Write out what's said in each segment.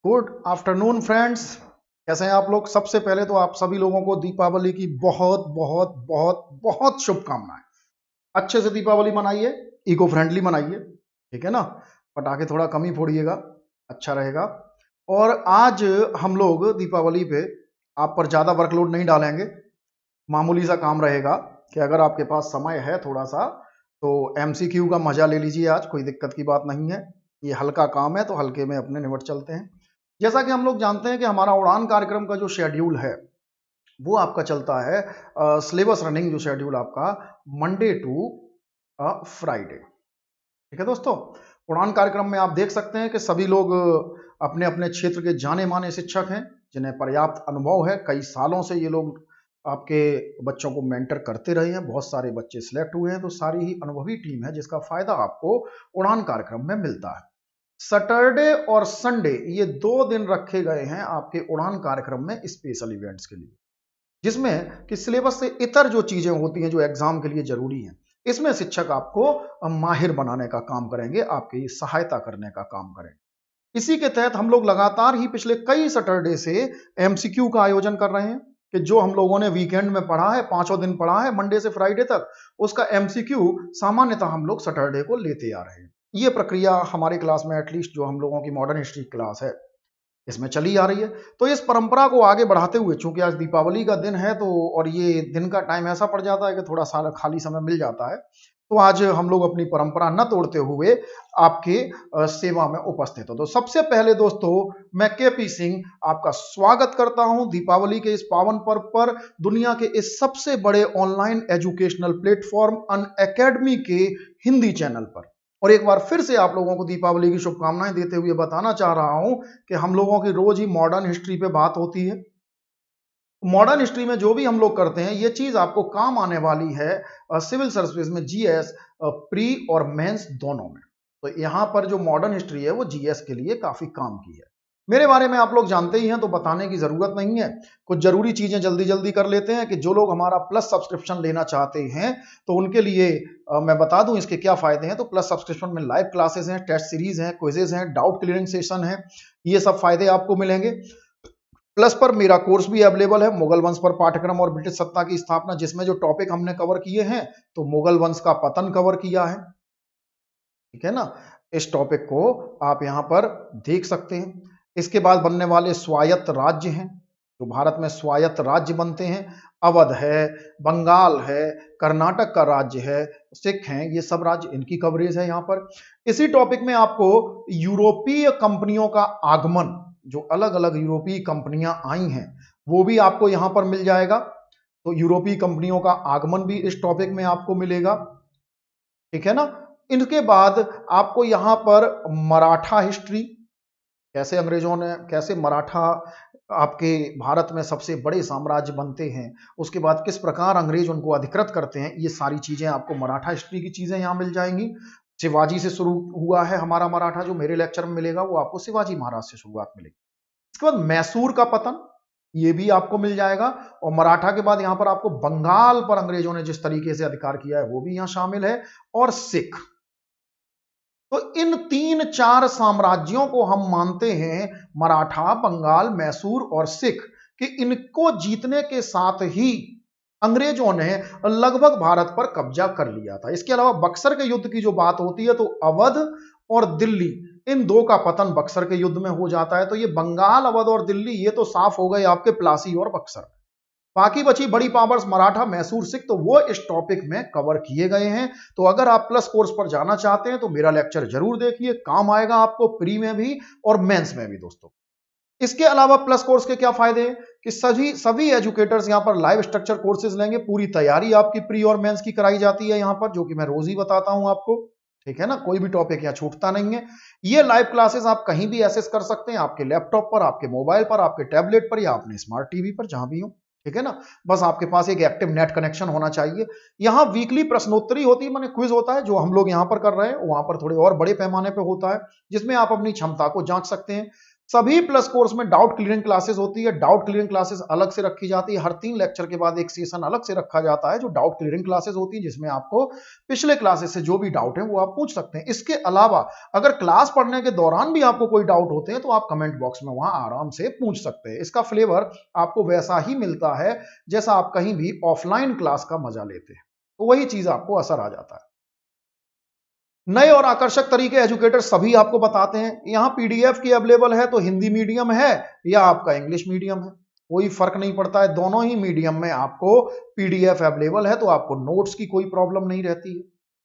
Good afternoon friends. कैसे हैं आप लोग। सबसे पहले तो आप सभी लोगों को दीपावली की बहुत बहुत बहुत बहुत शुभकामनाएं। अच्छे से दीपावली मनाइए, इको फ्रेंडली मनाइए, ठीक है ना। पटाखे थोड़ा कम ही फोड़िएगा, अच्छा रहेगा। और आज हम लोग दीपावली पे आप पर ज़्यादा वर्कलोड नहीं डालेंगे। मामूली सा काम रहेगा कि अगर आपके पास समय है थोड़ा सा तो एमसीक्यू का मजा ले लीजिए। आज कोई दिक्कत की बात नहीं है, ये हल्का काम है तो हल्के में अपने निपट चलते हैं। जैसा कि हम लोग जानते हैं कि हमारा उड़ान कार्यक्रम का जो शेड्यूल है वो आपका चलता है, सिलेबस रनिंग जो शेड्यूल आपका मंडे टू फ्राइडे, ठीक है दोस्तों। उड़ान कार्यक्रम में आप देख सकते हैं कि सभी लोग अपने अपने क्षेत्र के जाने माने शिक्षक हैं जिन्हें पर्याप्त अनुभव है। कई सालों से ये लोग आपके बच्चों को मेंटर करते रहे हैं, बहुत सारे बच्चे सिलेक्ट हुए हैं, तो सारी ही अनुभवी टीम है जिसका फायदा आपको उड़ान कार्यक्रम में मिलता है। सैटरडे और संडे ये 2 दिन रखे गए हैं आपके उड़ान कार्यक्रम में स्पेशल इवेंट्स के लिए, जिसमें कि सिलेबस से इतर जो चीजें होती हैं जो एग्जाम के लिए जरूरी हैं, इसमें शिक्षक आपको माहिर बनाने का काम करेंगे, आपकी सहायता करने का काम करेंगे। इसी के तहत हम लोग लगातार ही पिछले कई सैटरडे से एमसीक्यू का आयोजन कर रहे हैं कि जो हम लोगों ने वीकेंड में पढ़ा है, 5 दिन पढ़ा है मंडे से फ्राइडे तक, उसका एमसीक्यू सामान्यतः हम लोग सैटरडे को लेते आ रहे हैं। ये प्रक्रिया हमारी क्लास में एटलीस्ट जो हम लोगों की मॉडर्न हिस्ट्री क्लास है इसमें चली आ रही है। तो इस परंपरा को आगे बढ़ाते हुए, चूंकि आज दीपावली का दिन है तो और ये दिन का टाइम ऐसा पड़ जाता है कि थोड़ा सा खाली समय मिल जाता है, तो आज हम लोग अपनी परंपरा न तोड़ते हुए आपके सेवा में उपस्थित हो। तो सबसे पहले दोस्तों मैं केपी सिंह आपका स्वागत करता हूं दीपावली के इस पावन पर्व पर, दुनिया के इस सबसे बड़े ऑनलाइन एजुकेशनल प्लेटफॉर्म अनअकैडमी के हिंदी चैनल पर। और एक बार फिर से आप लोगों को दीपावली की शुभकामनाएं देते हुए बताना चाह रहा हूं कि हम लोगों की रोज ही मॉडर्न हिस्ट्री पे बात होती है। मॉडर्न हिस्ट्री में जो भी हम लोग करते हैं ये चीज आपको काम आने वाली है सिविल सर्विस में, जीएस प्री और मेंस दोनों में। तो यहां पर जो मॉडर्न हिस्ट्री है वो जीएस के लिए काफी काम की है। मेरे बारे में आप लोग जानते ही हैं तो बताने की जरूरत नहीं है। कुछ जरूरी चीजें जल्दी जल्दी कर लेते हैं कि जो लोग हमारा प्लस सब्सक्रिप्शन लेना चाहते हैं तो उनके लिए मैं बता दूं इसके क्या फायदे हैं। तो प्लस सब्सक्रिप्शन में लाइव क्लासेस हैं, टेस्ट सीरीज हैं, क्विजेज हैं, डाउट क्लियरिंग सेशन है, ये सब फायदे आपको मिलेंगे। प्लस पर मेरा कोर्स भी अवेलेबल है, मुगल वंश पर पाठ्यक्रम और ब्रिटिश सत्ता की स्थापना, जिसमें जो टॉपिक हमने कवर किए हैं तो मुगल वंश का पतन कवर किया है, ठीक है ना। इस टॉपिक को आप यहां पर देख सकते हैं। इसके बाद बनने वाले स्वायत्त राज्य हैं, जो भारत में स्वायत्त राज्य बनते हैं, अवध है, बंगाल है, कर्नाटक का राज्य है, सिख हैं, ये सब राज्य, इनकी कवरेज है यहां पर। इसी टॉपिक में आपको यूरोपीय कंपनियों का आगमन, जो अलग अलग यूरोपीय कंपनियां आई हैं वो भी आपको यहां पर मिल जाएगा। तो यूरोपीय कंपनियों का आगमन भी इस टॉपिक में आपको मिलेगा, ठीक है ना। इनके बाद आपको यहां पर मराठा हिस्ट्री, कैसे अंग्रेजों ने, कैसे मराठा आपके भारत में सबसे बड़े साम्राज्य बनते हैं, उसके बाद किस प्रकार अंग्रेज उनको अधिकृत करते हैं, ये सारी चीजें आपको मराठा हिस्ट्री की चीजें यहां मिल जाएंगी। शिवाजी से शुरू हुआ है हमारा मराठा, जो मेरे लेक्चर में मिलेगा वो आपको शिवाजी महाराज से शुरुआत मिलेगी। इसके बाद मैसूर का पतन, ये भी आपको मिल जाएगा। और मराठा के बाद यहां पर आपको बंगाल पर अंग्रेजों ने जिस तरीके से अधिकार किया है वो भी यहां शामिल है, और सिख। तो इन 3-4 साम्राज्यों को हम मानते हैं, मराठा, बंगाल, मैसूर और सिख, कि इनको जीतने के साथ ही अंग्रेजों ने लगभग भारत पर कब्जा कर लिया था। इसके अलावा बक्सर के युद्ध की जो बात होती है तो अवध और दिल्ली, इन दो का पतन बक्सर के युद्ध में हो जाता है। तो ये बंगाल, अवध और दिल्ली ये तो साफ हो गए आपके प्लासी और बक्सर। बाकी बची बड़ी पावर्स मराठा, मैसूर, सिख, तो वो इस टॉपिक में कवर किए गए हैं। तो अगर आप प्लस कोर्स पर जाना चाहते हैं तो मेरा लेक्चर जरूर देखिए, काम आएगा आपको प्री में भी और मेंस में भी दोस्तों। इसके अलावा प्लस कोर्स के क्या फायदे हैं कि सभी एजुकेटर्स यहां पर लाइव स्ट्रक्चर कोर्सेज लेंगे, पूरी तैयारी आपकी प्री और मेंस की कराई जाती है यहां पर, जो कि मैं रोज ही बताता हूं आपको, ठीक है ना। कोई भी टॉपिक यहां छूटता नहीं है। ये लाइव क्लासेस आप कहीं भी एक्सेस कर सकते हैं, आपके लैपटॉप पर, आपके मोबाइल पर, आपके टैबलेट पर या अपने स्मार्ट टीवी पर, जहां भी हो, ठीक है ना। बस आपके पास एक एक्टिव नेट कनेक्शन होना चाहिए। यहाँ वीकली प्रश्नोत्तरी होती है, माने क्विज होता है, जो हम लोग यहाँ पर कर रहे हैं वहां पर थोड़े और बड़े पैमाने पर होता है, जिसमें आप अपनी क्षमता को जांच सकते हैं। सभी प्लस कोर्स में डाउट क्लियरिंग क्लासेस होती है। डाउट क्लियरिंग क्लासेस अलग से रखी जाती है, हर 3 लेक्चर के बाद एक सेशन अलग से रखा जाता है जो डाउट क्लियरिंग क्लासेस होती है, जिसमें आपको पिछले क्लासेस से जो भी डाउट है वो आप पूछ सकते हैं। इसके अलावा अगर क्लास पढ़ने के दौरान भी आपको कोई डाउट होते हैं तो आप कमेंट बॉक्स में वहां आराम से पूछ सकते हैं। इसका फ्लेवर आपको वैसा ही मिलता है जैसा आप कहीं भी ऑफलाइन क्लास का मजा लेते हैं, तो वही चीज आपको असर आ जाता है। नए और आकर्षक तरीके एजुकेटर सभी आपको बताते हैं। यहां पीडीएफ की अवेलेबल है तो हिंदी मीडियम है या आपका इंग्लिश मीडियम है, कोई फर्क नहीं पड़ता है, दोनों ही मीडियम में आपको पीडीएफ अवेलेबल है, तो आपको नोट्स की कोई प्रॉब्लम नहीं रहती है।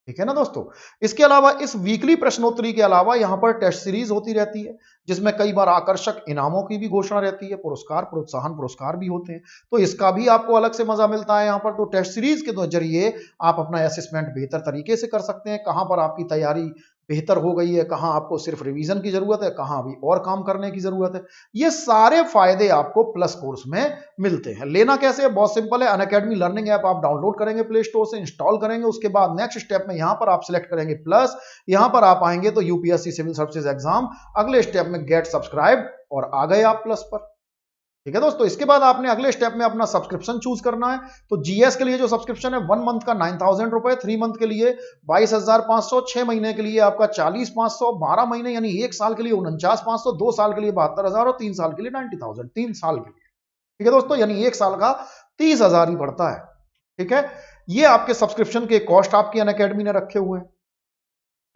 ठीक है ना दोस्तों। इसके अलावा इस वीकली प्रश्नोत्तरी के अलावा यहां पर टेस्ट सीरीज होती रहती है, जिसमें कई बार आकर्षक इनामों की भी घोषणा रहती है, पुरस्कार प्रोत्साहन पुरस्कार भी होते हैं, तो इसका भी आपको अलग से मजा मिलता है यहां पर। तो टेस्ट सीरीज के जरिए आप अपना असेसमेंट बेहतर तरीके से कर सकते हैं, कहां पर आपकी तैयारी बेहतर हो गई है, कहां आपको सिर्फ रिवीजन की जरूरत है, कहां अभी और काम करने की जरूरत है। ये सारे फायदे आपको प्लस कोर्स में मिलते हैं। लेना कैसे है, बहुत सिंपल है। अनअकैडमी लर्निंग ऐप आप डाउनलोड करेंगे, प्ले स्टोर से इंस्टॉल करेंगे, उसके बाद नेक्स्ट स्टेप में यहां पर आप सिलेक्ट करेंगे प्लस, यहां पर आप आएंगे तो यूपीएससी सिविल सर्विसेज एग्जाम, अगले स्टेप में गेट सब्सक्राइब और आ गए आप प्लस पर। ठीक है दोस्तों। इसके बाद आपने अगले स्टेप में अपना सब्सक्रिप्शन चूज करना है। तो जीएस के लिए जो सब्सक्रिप्शन है 1 मंथ का 9,000 रुपए, 3 मंथ के लिए 22,500, 6 महीने के लिए आपका 40,500, 12 महीने यानी 1 साल के लिए 49,500, 2 साल के लिए 72,000 और 3 साल के लिए 90,000, 3 साल के लिए। ठीक है दोस्तों, यानी 1 साल का 30,000 ही पड़ता है। ठीक है, ये आपके सब्सक्रिप्शन के कॉस्ट आपकी अनअकैडमी ने रखे हुए हैं।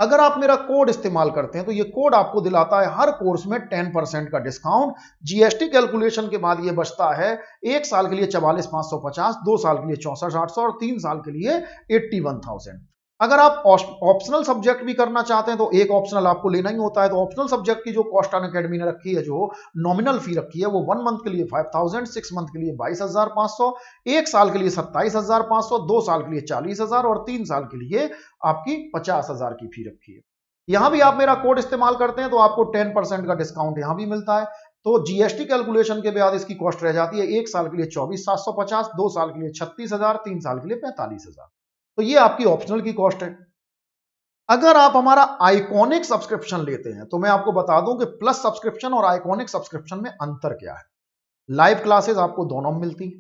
अगर आप मेरा कोड इस्तेमाल करते हैं तो ये कोड आपको दिलाता है हर कोर्स में 10% का डिस्काउंट। जीएसटी कैलकुलेशन के बाद ये बचता है 1 साल के लिए 44,550, 2 साल के लिए 64,800 और 3 साल के लिए 81,000। अगर आप ऑप्शनल सब्जेक्ट भी करना चाहते हैं तो एक ऑप्शनल आपको लेना ही होता है। तो ऑप्शनल सब्जेक्ट की जो कॉस्ट अनअकैडमी ने रखी है, जो नॉमिनल फी रखी है, वो 1 मंथ के लिए 5,000, 6 मंथ के लिए 22,500, 1 साल के लिए 27,500, 2 साल के लिए 40,000 और 3 साल के लिए आपकी 50,000 की फी रखी है। यहां भी आप मेरा कोड इस्तेमाल करते हैं तो आपको 10% का डिस्काउंट यहां भी मिलता है। तो जीएसटी कैलकुलेशन के बाद इसकी कॉस्ट रह जाती है 1 साल के लिए 24,750, 2 साल के लिए 36,000, 3 साल के लिए 45,000। तो ये आपकी ऑप्शनल की कॉस्ट है। अगर आप हमारा आइकॉनिक सब्सक्रिप्शन लेते हैं तो मैं आपको बता दूं कि प्लस सब्सक्रिप्शन और आइकॉनिक सब्सक्रिप्शन में अंतर क्या है। लाइव क्लासेस आपको दोनों में मिलती है,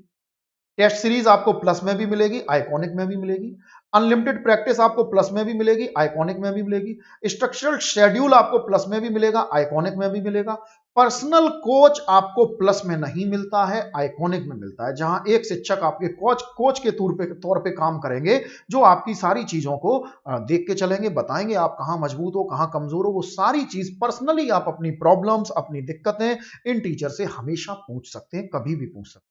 टेस्ट सीरीज आपको प्लस में भी मिलेगी, आइकॉनिक में भी मिलेगी, अनलिमिटेड प्रैक्टिस आपको प्लस में भी मिलेगी, आइकॉनिक में भी मिलेगी, स्ट्रक्चरल शेड्यूल आपको प्लस में भी मिलेगा, आइकॉनिक में भी मिलेगा, पर्सनल कोच आपको प्लस में नहीं मिलता है, आइकॉनिक में मिलता है, जहां एक शिक्षक आपके कोच के तौर पे काम करेंगे, जो आपकी सारी चीजों को देख के चलेंगे, बताएंगे आप कहां मजबूत हो कहां कमजोर हो। वो सारी चीज पर्सनली आप अपनी प्रॉब्लम्स अपनी दिक्कतें इन टीचर से हमेशा पूछ सकते हैं, कभी भी पूछ सकते हैं।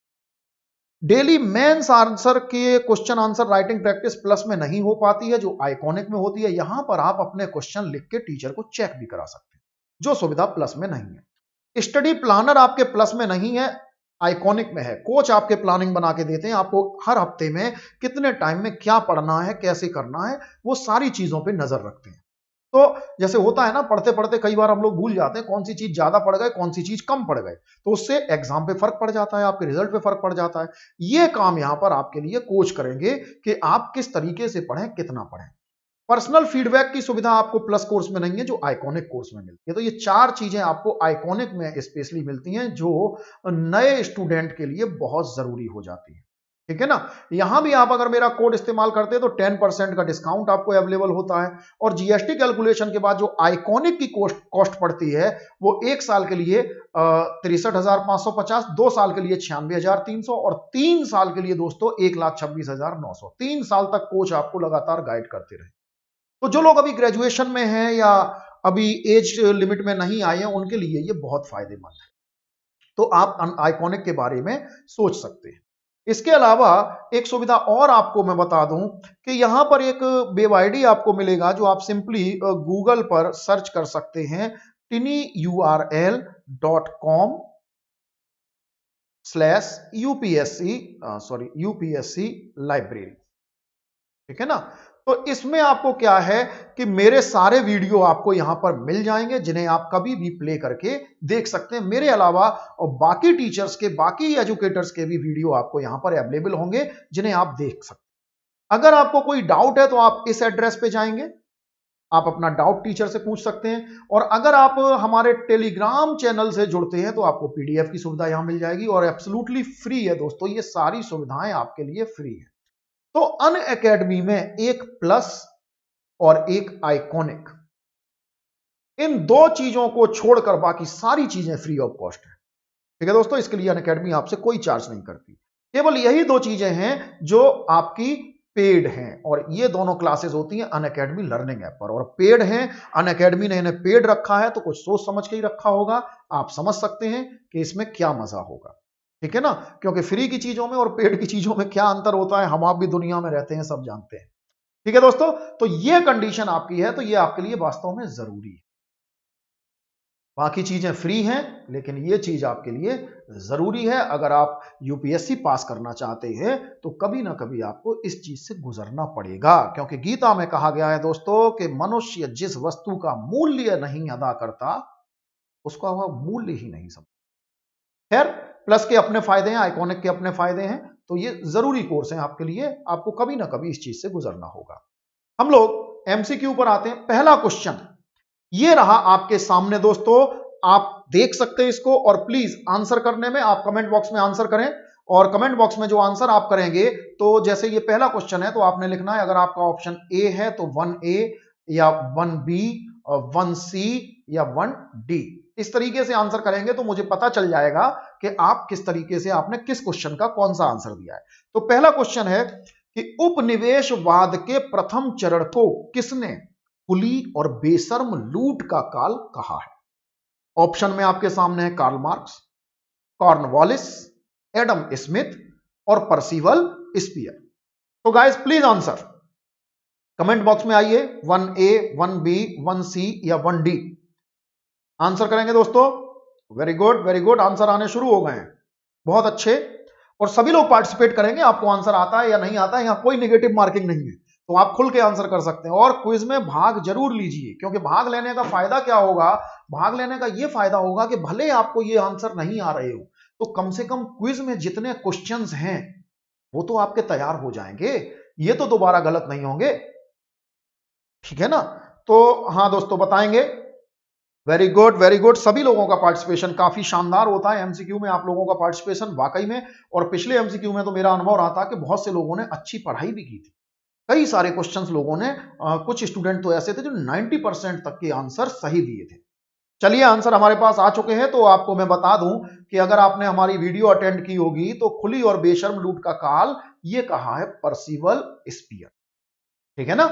डेली मेंस आंसर के question answer writing practice plus में नहीं हो पाती है, जो आइकॉनिक में होती है। यहां पर आप अपने क्वेश्चन लिख के टीचर को चेक भी करा सकते हैं, जो सुविधा प्लस में नहीं है। स्टडी प्लानर आपके प्लस में नहीं है, आइकॉनिक में है। कोच आपके प्लानिंग बना के देते हैं, आपको हर हफ्ते में कितने टाइम में क्या पढ़ना है, कैसे करना है, वो सारी चीजों पर नजर रखते हैं। तो जैसे होता है ना, पढ़ते पढ़ते कई बार हम लोग भूल जाते हैं कौन सी चीज ज्यादा पढ़ गए कौन सी चीज कम पढ़ गए, तो उससे एग्जाम पे फर्क पड़ जाता है, आपके रिजल्ट पे फर्क पड़ जाता है। ये काम यहां पर आपके लिए कोच करेंगे कि आप किस तरीके से पढ़ें, कितना पढ़ें। पर्सनल फीडबैक की सुविधा आपको प्लस कोर्स में नहीं है, जो आइकॉनिक कोर्स में मिलती है। तो ये 4 चीजें आपको आइकॉनिक में स्पेशली मिलती हैं, जो नए स्टूडेंट के लिए बहुत जरूरी हो जाती है। ठीक है ना। यहां भी आप अगर मेरा कोड इस्तेमाल करते हैं तो 10% का डिस्काउंट आपको अवेलेबल होता है। और जीएसटी कैलकुलेशन के बाद जो आइकॉनिक की कॉस्ट पड़ती है, वो 1 साल के लिए 63,550, 2 साल के लिए 96,300 और 3 साल के लिए दोस्तों 1,26,900। 3 साल तक कोच आपको लगातार गाइड करते रहे। तो जो लोग अभी ग्रेजुएशन में हैं या अभी एज लिमिट में नहीं आए हैं, उनके लिए ये बहुत फायदेमंद है। तो आप आइकॉनिक के बारे में सोच सकते हैं। इसके अलावा एक सुविधा और आपको मैं बता दूं कि यहां पर एक वेब आईडी आपको मिलेगा, जो आप सिंपली गूगल पर सर्च कर सकते हैं, tinyurl.com/UPSC लाइब्रेरी। ठीक है ना। तो इसमें आपको क्या है कि मेरे सारे वीडियो आपको यहां पर मिल जाएंगे, जिन्हें आप कभी भी प्ले करके देख सकते हैं। मेरे अलावा और बाकी टीचर्स के, बाकी एजुकेटर्स के भी वीडियो आपको यहां पर अवेलेबल होंगे, जिन्हें आप देख सकते हैं। अगर आपको कोई डाउट है तो आप इस एड्रेस पे जाएंगे, आप अपना डाउट टीचर से पूछ सकते हैं। और अगर आप हमारे टेलीग्राम चैनल से जुड़ते हैं तो आपको पीडीएफ की सुविधा यहां मिल जाएगी और एब्सोल्युटली फ्री है दोस्तों, ये सारी सुविधाएं आपके लिए फ्री है। तो अनअकैडमी में एक प्लस और एक आइकॉनिक, इन दो चीजों को छोड़कर बाकी सारी चीजें फ्री ऑफ कॉस्ट है। ठीक है दोस्तों, इसके लिए अनअकैडमी आपसे कोई चार्ज नहीं करती। केवल यही दो चीजें हैं जो आपकी पेड हैं, और ये दोनों क्लासेस होती हैं अनअकैडमी लर्निंग ऐप पर, और पेड हैं। अनअकैडमी ने इन्हें पेड रखा है तो कुछ सोच समझ के ही रखा होगा। आप समझ सकते हैं कि इसमें क्या मजा होगा, ठीक है ना, क्योंकि फ्री की चीजों में और पेड की चीजों में क्या अंतर होता है, हम आप भी दुनिया में रहते हैं, सब जानते हैं। ठीक है दोस्तों, तो ये कंडीशन आपकी है, तो ये आपके लिए वास्तव में जरूरी है। बाकी चीजें फ्री हैं, लेकिन ये चीज आपके लिए जरूरी है। अगर आप यूपीएससी पास करना चाहते हैं तो कभी ना कभी आपको इस चीज से गुजरना पड़ेगा, क्योंकि गीता में कहा गया है दोस्तों कि मनुष्य जिस वस्तु का मूल्य नहीं अदा करता उसका वह मूल्य ही नहीं समझता। खैर, प्लस के अपने फायदे हैं, आइकॉनिक के अपने फायदे हैं, तो ये जरूरी कोर्स है आपके लिए, आपको कभी ना कभी इस चीज से गुजरना होगा। हम लोग एमसीक्यू पर आते हैं। पहला क्वेश्चन ये रहा आपके सामने दोस्तों, आप देख सकते हैं इसको, और प्लीज आंसर करने में आप कमेंट बॉक्स में आंसर करें, और कमेंट बॉक्स में जो आंसर आप करेंगे, तो जैसे ये पहला क्वेश्चन है तो आपने लिखना है, अगर आपका ऑप्शन ए है तो 1A या 1B, 1C या 1D, इस तरीके से आंसर करेंगे तो मुझे पता चल जाएगा कि आप किस तरीके से, आपने किस क्वेश्चन का कौन सा आंसर दिया है। तो पहला क्वेश्चन है कि उपनिवेशवाद के प्रथम चरण को किसने खुली और बेशर्म लूट का काल कहा है? ऑप्शन में आपके सामने है Karl Marx, Cornwallis, Adam Smith और परसिवल स्पीयर। तो guys please answer comment box में आइए, 1A, 1B, 1C या 1D आंसर करेंगे दोस्तों। Very good, very good, answer आने शुरू हो गए हैं, बहुत अच्छे। और सभी लोग पार्टिसिपेट करेंगे, आपको आंसर आता है या नहीं आता है, यहां कोई नेगेटिव मार्किंग नहीं है, तो आप खुल के आंसर कर सकते हैं। और क्विज में भाग जरूर लीजिए, क्योंकि भाग लेने का फायदा क्या होगा, भाग लेने का यह फायदा होगा कि भले आपको ये आंसर नहीं आ रहे हो तो कम से कम क्विज में जितने क्वेश्चंस हैं वो तो आपके तैयार हो जाएंगे, ये तो दोबारा गलत नहीं होंगे, ठीक है ना। तो हाँ दोस्तों बताएंगे, वेरी गुड, वेरी गुड, सभी लोगों का पार्टिसिपेशन काफी शानदार होता है एमसीक्यू में, आप लोगों का पार्टिसिपेशन वाकई में। और पिछले एमसीक्यू में तो मेरा अनुभव रहा था कि बहुत से लोगों ने अच्छी पढ़ाई भी की थी, कई सारे क्वेश्चंस लोगों ने, कुछ स्टूडेंट तो ऐसे थे जो 90% तक के आंसर सही दिए थे। चलिए आंसर हमारे पास आ चुके हैं, तो आपको मैं बता दूं कि अगर आपने हमारी वीडियो अटेंड की होगी तो खुली और बेशर्म लूट का काल ये कहा है परसिवल स्पीयर, ठीक है ना,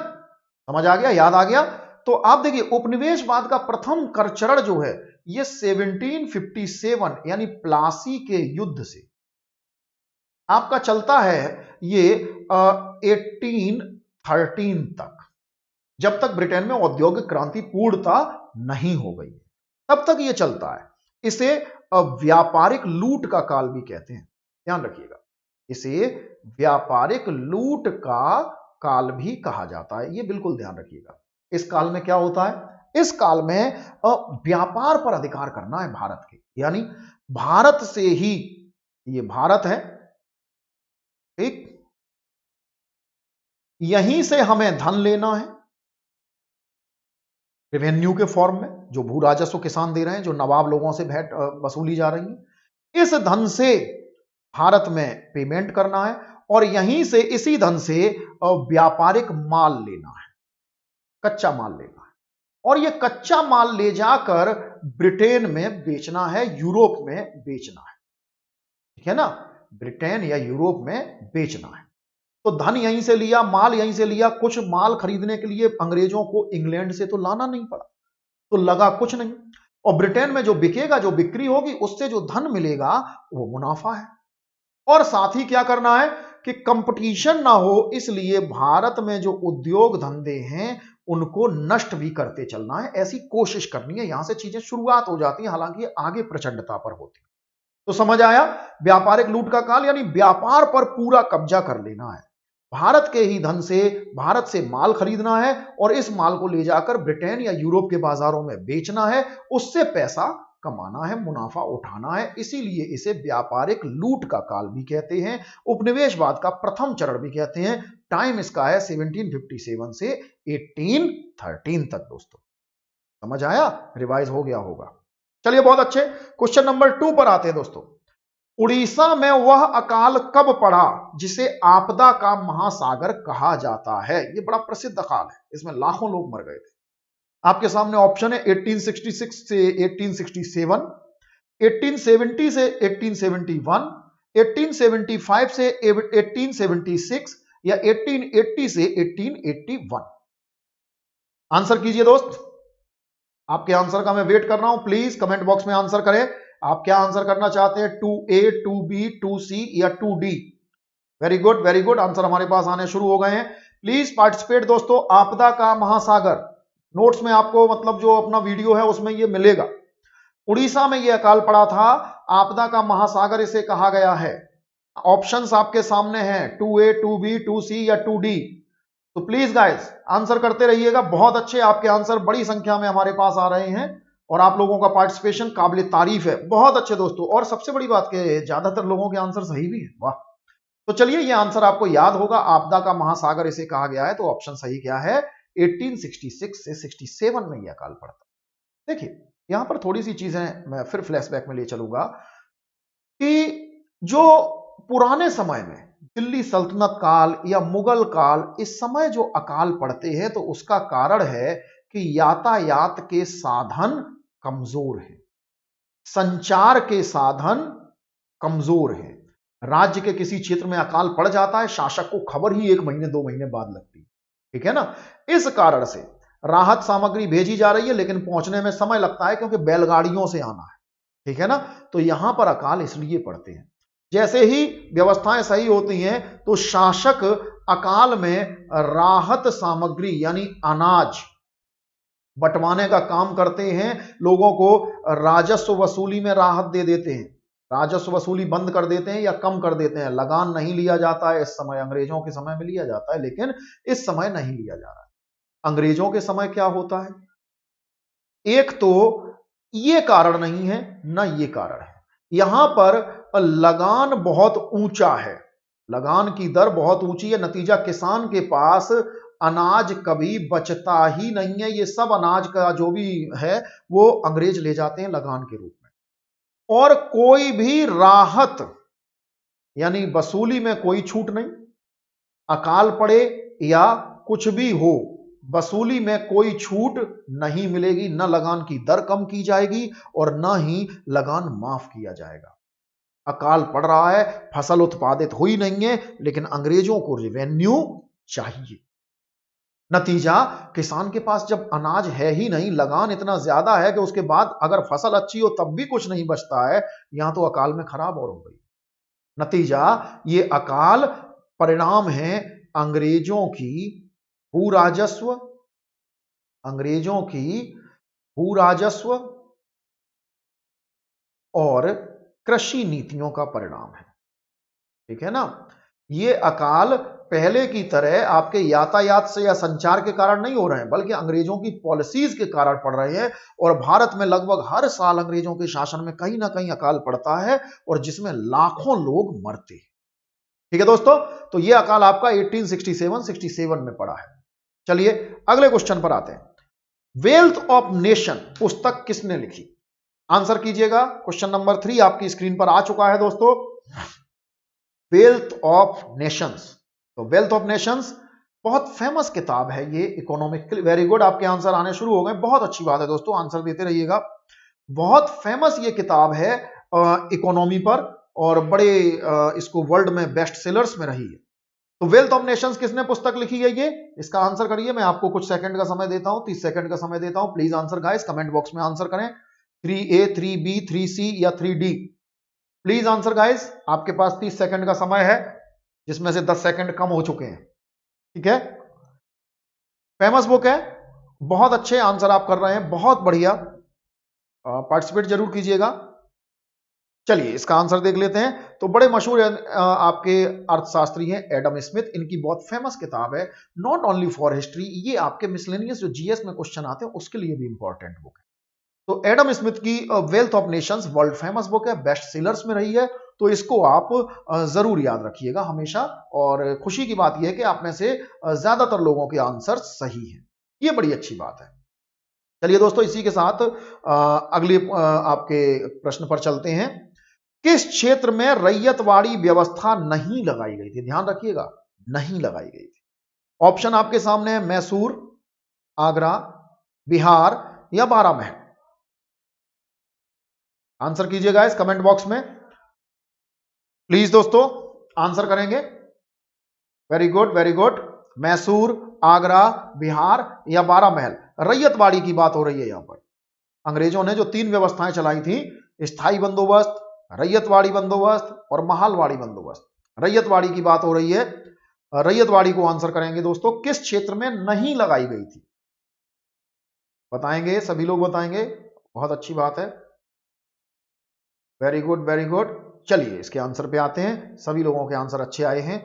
समझ आ गया, याद आ गया। तो आप देखिए उपनिवेशवाद का प्रथम कर चरण जो है ये 1757 यानी प्लासी के युद्ध से आपका चलता है, ये 1813 तक, जब तक ब्रिटेन में औद्योगिक क्रांति पूर्णता नहीं हो गई, तब तक ये चलता है। इसे व्यापारिक लूट का काल भी कहते हैं, ध्यान रखिएगा, इसे व्यापारिक लूट का काल भी कहा जाता है, ये बिल्कुल ध्यान रखिएगा। इस काल में क्या होता है, इस काल में व्यापार पर अधिकार करना है भारत के, यानी भारत से ही, ये भारत है, ठीक, यहीं से हमें धन लेना है रेवेन्यू के फॉर्म में, जो भू राजस्व किसान दे रहे हैं, जो नवाब लोगों से भेंट वसूली जा रही है, इस धन से भारत में पेमेंट करना है, और यहीं से इसी धन से व्यापारिक माल लेना है, कच्चा माल लेना है, और यह कच्चा माल ले जाकर ब्रिटेन में बेचना है, यूरोप में बेचना है, ठीक है ना, ब्रिटेन या यूरोप में बेचना है। तो धन यहीं से लिया, माल यहीं से लिया, कुछ माल खरीदने के लिए अंग्रेजों को इंग्लैंड से तो लाना नहीं पड़ा, तो लगा कुछ नहीं, और ब्रिटेन में जो बिकेगा, जो बिक्री होगी, उससे जो धन मिलेगा वो मुनाफा है। और साथ ही क्या करना है कि कंपटीशन ना हो, इसलिए भारत में जो उद्योग धंधे हैं उनको नष्ट भी करते चलना है, ऐसी कोशिश करनी है। यहां से चीजें शुरुआत हो जाती हैं, हालांकि आगे प्रचंडता पर होती है। तो समझ आया, व्यापारिक लूट का काल यानी व्यापार पर पूरा कब्जा कर लेना है, भारत के ही धन से भारत से माल खरीदना है और इस माल को ले जाकर ब्रिटेन या यूरोप के बाजारों में बेचना है, उससे पैसा कमाना है, मुनाफा उठाना है, इसीलिए इसे व्यापारिक लूट का काल भी कहते हैं, उपनिवेशवाद का प्रथम चरण भी कहते हैं। टाइम इसका है 1757 से 1813 तक दोस्तों। समझ आया, रिवाइज हो गया होगा। चलिए बहुत अच्छे, क्वेश्चन नंबर 2 पर आते हैं दोस्तों। उड़ीसा में वह अकाल कब पड़ा जिसे आपदा का महासागर कहा जाता है? ये बड़ा प्रसिद्ध अकाल है, इसमें लाखों लोग मर गए थे। आपके सामने ऑप्शन है 1866 से 1867, 1870 से 1871, 1875 से 1876 या 1880 से 1881। आंसर कीजिए दोस्त, आपके आंसर का मैं वेट कर रहा हूं। प्लीज कमेंट बॉक्स में आंसर करें। आप क्या आंसर करना चाहते हैं, 2A, 2B, 2C या 2D? Very good, very good, answer हमारे पास आने शुरू हो गए हैं। प्लीज पार्टिसिपेट दोस्तों। आपदा का महासागर नोट्स में आपको मतलब जो अपना वीडियो है उसमें ये मिलेगा। उड़ीसा में ये अकाल पड़ा था, आपदा का महासागर इसे कहा गया है। ऑप्शंस आपके सामने हैं 2A, 2B, 2C या 2D। तो प्लीज गाइस आंसर करते रहिएगा। बहुत अच्छे आपके आंसर बड़ी संख्या में हमारे पास आ रहे हैं और आप लोगों का पार्टिसिपेशन काबिल तारीफ है। बहुत अच्छे दोस्तों, और सबसे बड़ी बात कि ज्यादातर लोगों के आंसर सही भी है। वाह। तो चलिए ये आंसर आपको याद होगा, आपदा का महासागर इसे कहा गया है। तो ऑप्शन सही क्या है, 1866 से 67 में यह अकाल पड़ता। देखिए यहां पर थोड़ी सी चीजें मैं फिर फ्लैशबैक में ले चलूंगा कि जो पुराने समय में दिल्ली सल्तनत काल या मुगल काल, इस समय जो अकाल पड़ते हैं तो उसका कारण है कि यातायात के साधन कमजोर हैं, संचार के साधन कमजोर हैं। राज्य के किसी क्षेत्र में अकाल पड़ जाता है, शासक को खबर ही 1 महीने 2 महीने बाद लगती है, ठीक है ना। इस कारण से राहत सामग्री भेजी जा रही है लेकिन पहुंचने में समय लगता है क्योंकि बैलगाड़ियों से आना है, ठीक है ना। तो यहां पर अकाल इसलिए पड़ते हैं। जैसे ही व्यवस्थाएं सही होती हैं तो शासक अकाल में राहत सामग्री यानी अनाज बंटवाने का काम करते हैं, लोगों को राजस्व वसूली में राहत दे देते हैं, राजस्व वसूली बंद कर देते हैं या कम कर देते हैं। लगान नहीं लिया जाता है इस समय, अंग्रेजों के समय में लिया जाता है लेकिन इस समय नहीं लिया जा रहा है। अंग्रेजों के समय क्या होता है, एक तो ये कारण नहीं है ना ये कारण है, यहां पर लगान बहुत ऊंचा है, लगान की दर बहुत ऊंची है। नतीजा किसान के पास अनाज कभी बचता ही नहीं है। ये सब अनाज का जो भी है वो अंग्रेज ले जाते हैं लगान के रूप में। और कोई भी राहत यानी वसूली में कोई छूट नहीं, अकाल पड़े या कुछ भी हो वसूली में कोई छूट नहीं मिलेगी। न लगान की दर कम की जाएगी और न ही लगान माफ किया जाएगा। अकाल पड़ रहा है, फसल उत्पादित हुई नहीं है लेकिन अंग्रेजों को रेवेन्यू चाहिए। नतीजा किसान के पास जब अनाज है ही नहीं, लगान इतना ज्यादा है कि उसके बाद अगर फसल अच्छी हो तब भी कुछ नहीं बचता है, यहां तो अकाल में खराब और हो गई। नतीजा ये अकाल परिणाम है अंग्रेजों की भू राजस्व, अंग्रेजों की भू राजस्व और कृषि नीतियों का परिणाम है, ठीक है ना। ये अकाल पहले की तरह आपके यातायात से या संचार के कारण नहीं हो रहे हैं बल्कि अंग्रेजों की पॉलिसीज के कारण पड़ रहे हैं। और भारत में लगभग हर साल अंग्रेजों के शासन में कहीं ना कहीं अकाल पड़ता है और जिसमें लाखों लोग मरते हैं, ठीक है दोस्तों। तो ये अकाल आपका 1867 में पड़ा है। चलिए अगले क्वेश्चन पर आते हैं। वेल्थ ऑफ नेशन पुस्तक किसने लिखी? आंसर कीजिएगा। क्वेश्चन नंबर 3 आपकी स्क्रीन पर आ चुका है दोस्तों, वेल्थ ऑफ नेशंस। तो वेल्थ ऑफ नेशंस बहुत फेमस किताब है ये, इकोनॉमिक। वेरी गुड, आपके आंसर आने शुरू हो गए, बहुत अच्छी बात है दोस्तों, आंसर देते रहिएगा। बहुत फेमस ये किताब है इकोनॉमी पर और बड़े इसको वर्ल्ड में बेस्ट सेलर्स में रही है। तो वेल्थ ऑफ नेशंस किसने पुस्तक लिखी है ये, इसका आंसर करिए। मैं आपको कुछ सेकंड का समय देता हूं, 30 सेकंड का समय देता हूं। Please answer guys, comment box में आंसर करें। 3A, 3B, 3C या 3D? प्लीज आंसर गाइस, आपके पास 30 सेकंड का समय है जिसमें से 10 सेकंड कम हो चुके हैं, ठीक है। फेमस बुक है, बहुत अच्छे आंसर आप कर रहे हैं, बहुत बढ़िया, पार्टिसिपेट जरूर कीजिएगा। चलिए इसका आंसर देख लेते हैं। तो बड़े मशहूर आपके अर्थशास्त्री हैं एडम स्मिथ, इनकी बहुत फेमस किताब है, नॉट ओनली फॉर हिस्ट्री, ये आपके मिसलेनियस जो जीएस में क्वेश्चन आते हैं उसके लिए भी इंपॉर्टेंट बुक है। तो एडम स्मिथ की wealth of Nations world famous book है, बेस्ट सेलर्स में रही है, तो इसको आप जरूर याद रखिएगा हमेशा। और खुशी की बात यह है कि आप में से ज्यादातर लोगों के आंसर सही हैं, ये बड़ी अच्छी बात है। चलिए दोस्तों, इसी के साथ अगले आपके प्रश्न पर चलते हैं। किस क्षेत्र में रैयतवाड़ी व्यवस्था नहीं लगाई गई थी? ध्यान रखिएगा, नहीं लगाई गई थी। ऑप्शन आपके सामने है, मैसूर, आगरा, बिहार या बारामहल। आंसर कीजिएगा इस कमेंट बॉक्स में प्लीज दोस्तों, आंसर करेंगे। Very good, very good. Mysore, Agra, Bihar या बारामहल। रैयतवाड़ी की बात हो रही है यहां पर। अंग्रेजों ने जो 3 व्यवस्थाएं चलाई थी, स्थायी बंदोबस्त, रैयतवाड़ी बंदोबस्त और महालवाड़ी बंदोबस्त, रैयतवाड़ी की बात हो रही है। रैयतवाड़ी को आंसर करेंगे दोस्तों, किस क्षेत्र में नहीं लगाई गई थी? बताएंगे, सभी लोग बताएंगे, बहुत अच्छी बात है। Very good, very good. चलिए इसके आंसर पे आते हैं। सभी लोगों के आंसर अच्छे आए हैं।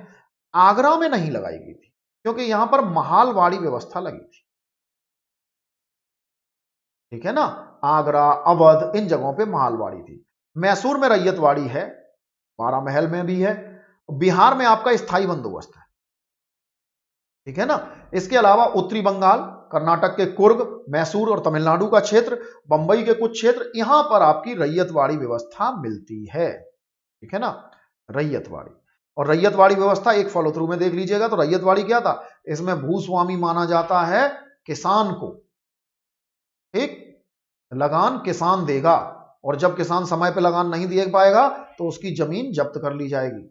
आगरा में नहीं लगाई गई थी क्योंकि यहां पर महालवाड़ी व्यवस्था लगी थी, ठीक है ना। आगरा, अवध, इन जगहों पे महालवाड़ी थी। मैसूर में रैयतवाड़ी है, बारामहल में भी है। बिहार में आपका स्थायी बंदोबस्त है, ठीक है ना। इसके अलावा उत्तरी बंगाल, कर्नाटक के कुर्ग, मैसूर और तमिलनाडु का क्षेत्र, बंबई के कुछ क्षेत्र, यहां पर आपकी रैयतवाड़ी व्यवस्था मिलती है, ठीक है ना। रैयतवाड़ी और रैयतवाड़ी व्यवस्था एक फॉलो थ्रू में देख लीजिएगा। तो रैयतवाड़ी क्या था? इसमें भूस्वामी माना जाता है किसान को, ठीक। लगान किसान देगा और जब किसान समय पे लगान नहीं दे पाएगा तो उसकी जमीन जब्त कर ली जाएगी।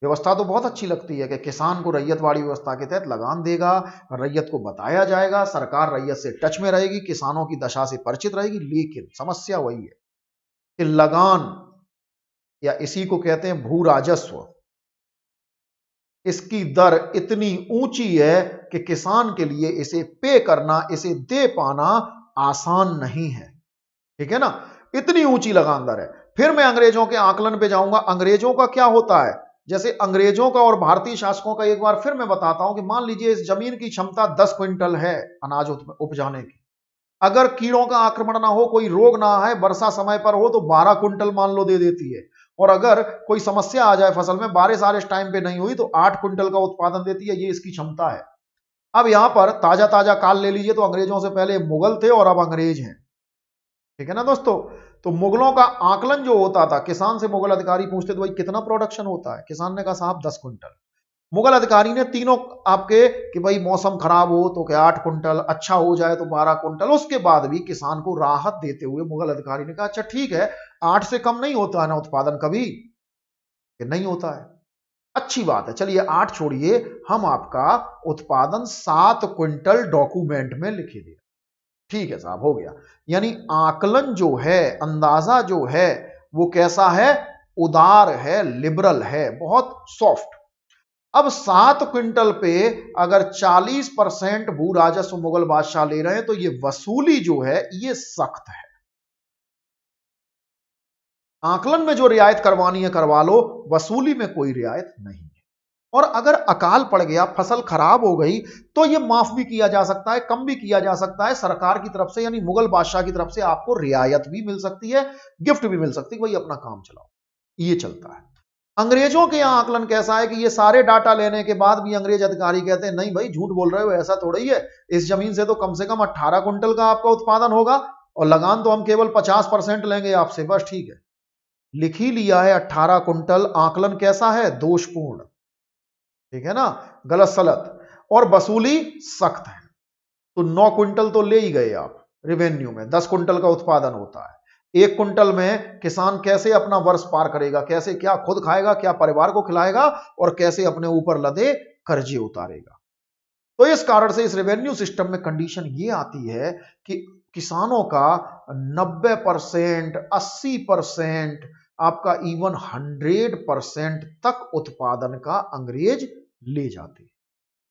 व्यवस्था तो बहुत अच्छी लगती है कि किसान को रैयतवाड़ी व्यवस्था के तहत लगान देगा, रैयत को बताया जाएगा, सरकार रैयत से टच में रहेगी, किसानों की दशा से परिचित रहेगी। लेकिन समस्या वही है कि लगान, या इसी को कहते हैं भू राजस्व, इसकी दर इतनी ऊंची है कि किसान के लिए इसे पे करना, इसे दे पाना आसान नहीं है, ठीक है ना। इतनी ऊंची लगान दर है। फिर मैं अंग्रेजों के आकलन पे जाऊंगा। अंग्रेजों का क्या होता है, जैसे अंग्रेजों का और भारतीय शासकों का एक बार फिर मैं बताता हूं कि मान लीजिए इस जमीन की क्षमता 10 क्विंटल है अनाज उपजाने की। अगर कीड़ों का आक्रमण ना हो, कोई रोग ना आए, वर्षा समय पर हो, तो 12 क्विंटल मान लो दे देती है। और अगर कोई समस्या आ जाए फसल में, बारिश आरिश टाइम पे नहीं हुई, तो 8 क्विंटल का उत्पादन देती है। ये इसकी क्षमता है। अब यहां पर ताजा ताजा काल ले लीजिए, तो अंग्रेजों से पहले मुगल थे और अब अंग्रेज हैं, ठीक है ना दोस्तों। तो मुगलों का आकलन जो होता था, किसान से मुगल अधिकारी पूछते तो भाई कितना प्रोडक्शन होता है, किसान ने कहा साहब 10 क्विंटल। मुगल अधिकारी ने तीनों आपके कि भाई मौसम खराब हो तो क्या 8 क्विंटल, अच्छा हो जाए तो 12 क्विंटल। उसके बाद भी किसान को राहत देते हुए मुगल अधिकारी ने कहा अच्छा ठीक है, 8 से कम नहीं होता है ना उत्पादन कभी, कि नहीं होता है, अच्छी बात है। चलिए 8 छोड़िए, हम आपका उत्पादन 7 क्विंटल डॉक्यूमेंट में लिखे दे, ठीक है साहब, हो गया। यानी आकलन जो है, अंदाजा जो है, वो कैसा है? उदार है, लिबरल है, बहुत सॉफ्ट। अब 7 क्विंटल पे अगर 40% भू राजस्व मुगल बादशाह ले रहे हैं, तो ये वसूली जो है ये सख्त है। आकलन में जो रियायत करवानी है करवा लो, वसूली में कोई रियायत नहीं है। और अगर अकाल पड़ गया, फसल खराब हो गई, तो ये माफ भी किया जा सकता है, कम भी किया जा सकता है सरकार की तरफ से, यानी मुगल बादशाह की तरफ से आपको रियायत भी मिल सकती है, गिफ्ट भी मिल सकती है, भाई अपना काम चलाओ, ये चलता है। अंग्रेजों के यहां आकलन कैसा है कि ये सारे डाटा लेने के बाद भी अंग्रेज अधिकारी कहते हैं नहीं भाई झूठ बोल रहे हो, ऐसा थोड़ा ही है, इस जमीन से तो कम से कम 18 क्विंटल का आपका उत्पादन होगा और लगान तो हम केवल 50% लेंगे आपसे, बस ठीक है। लिख ही लिया है 18 क्विंटल। आकलन कैसा है? दोषपूर्ण, ठीक है ना, गलत सलत, और वसूली सख्त है। तो 9 क्विंटल तो ले ही गए आप रेवेन्यू में, 10 क्विंटल का उत्पादन होता है। 1 क्विंटल में किसान कैसे अपना वर्ष पार करेगा, कैसे क्या खुद खाएगा, क्या परिवार को खिलाएगा, और कैसे अपने ऊपर लदे कर्जे उतारेगा। तो इस कारण से इस रेवेन्यू सिस्टम में कंडीशन ये आती है कि किसानों का 90%, 80%, आपका इवन 100% तक उत्पादन का अंग्रेज ले जाते हैं।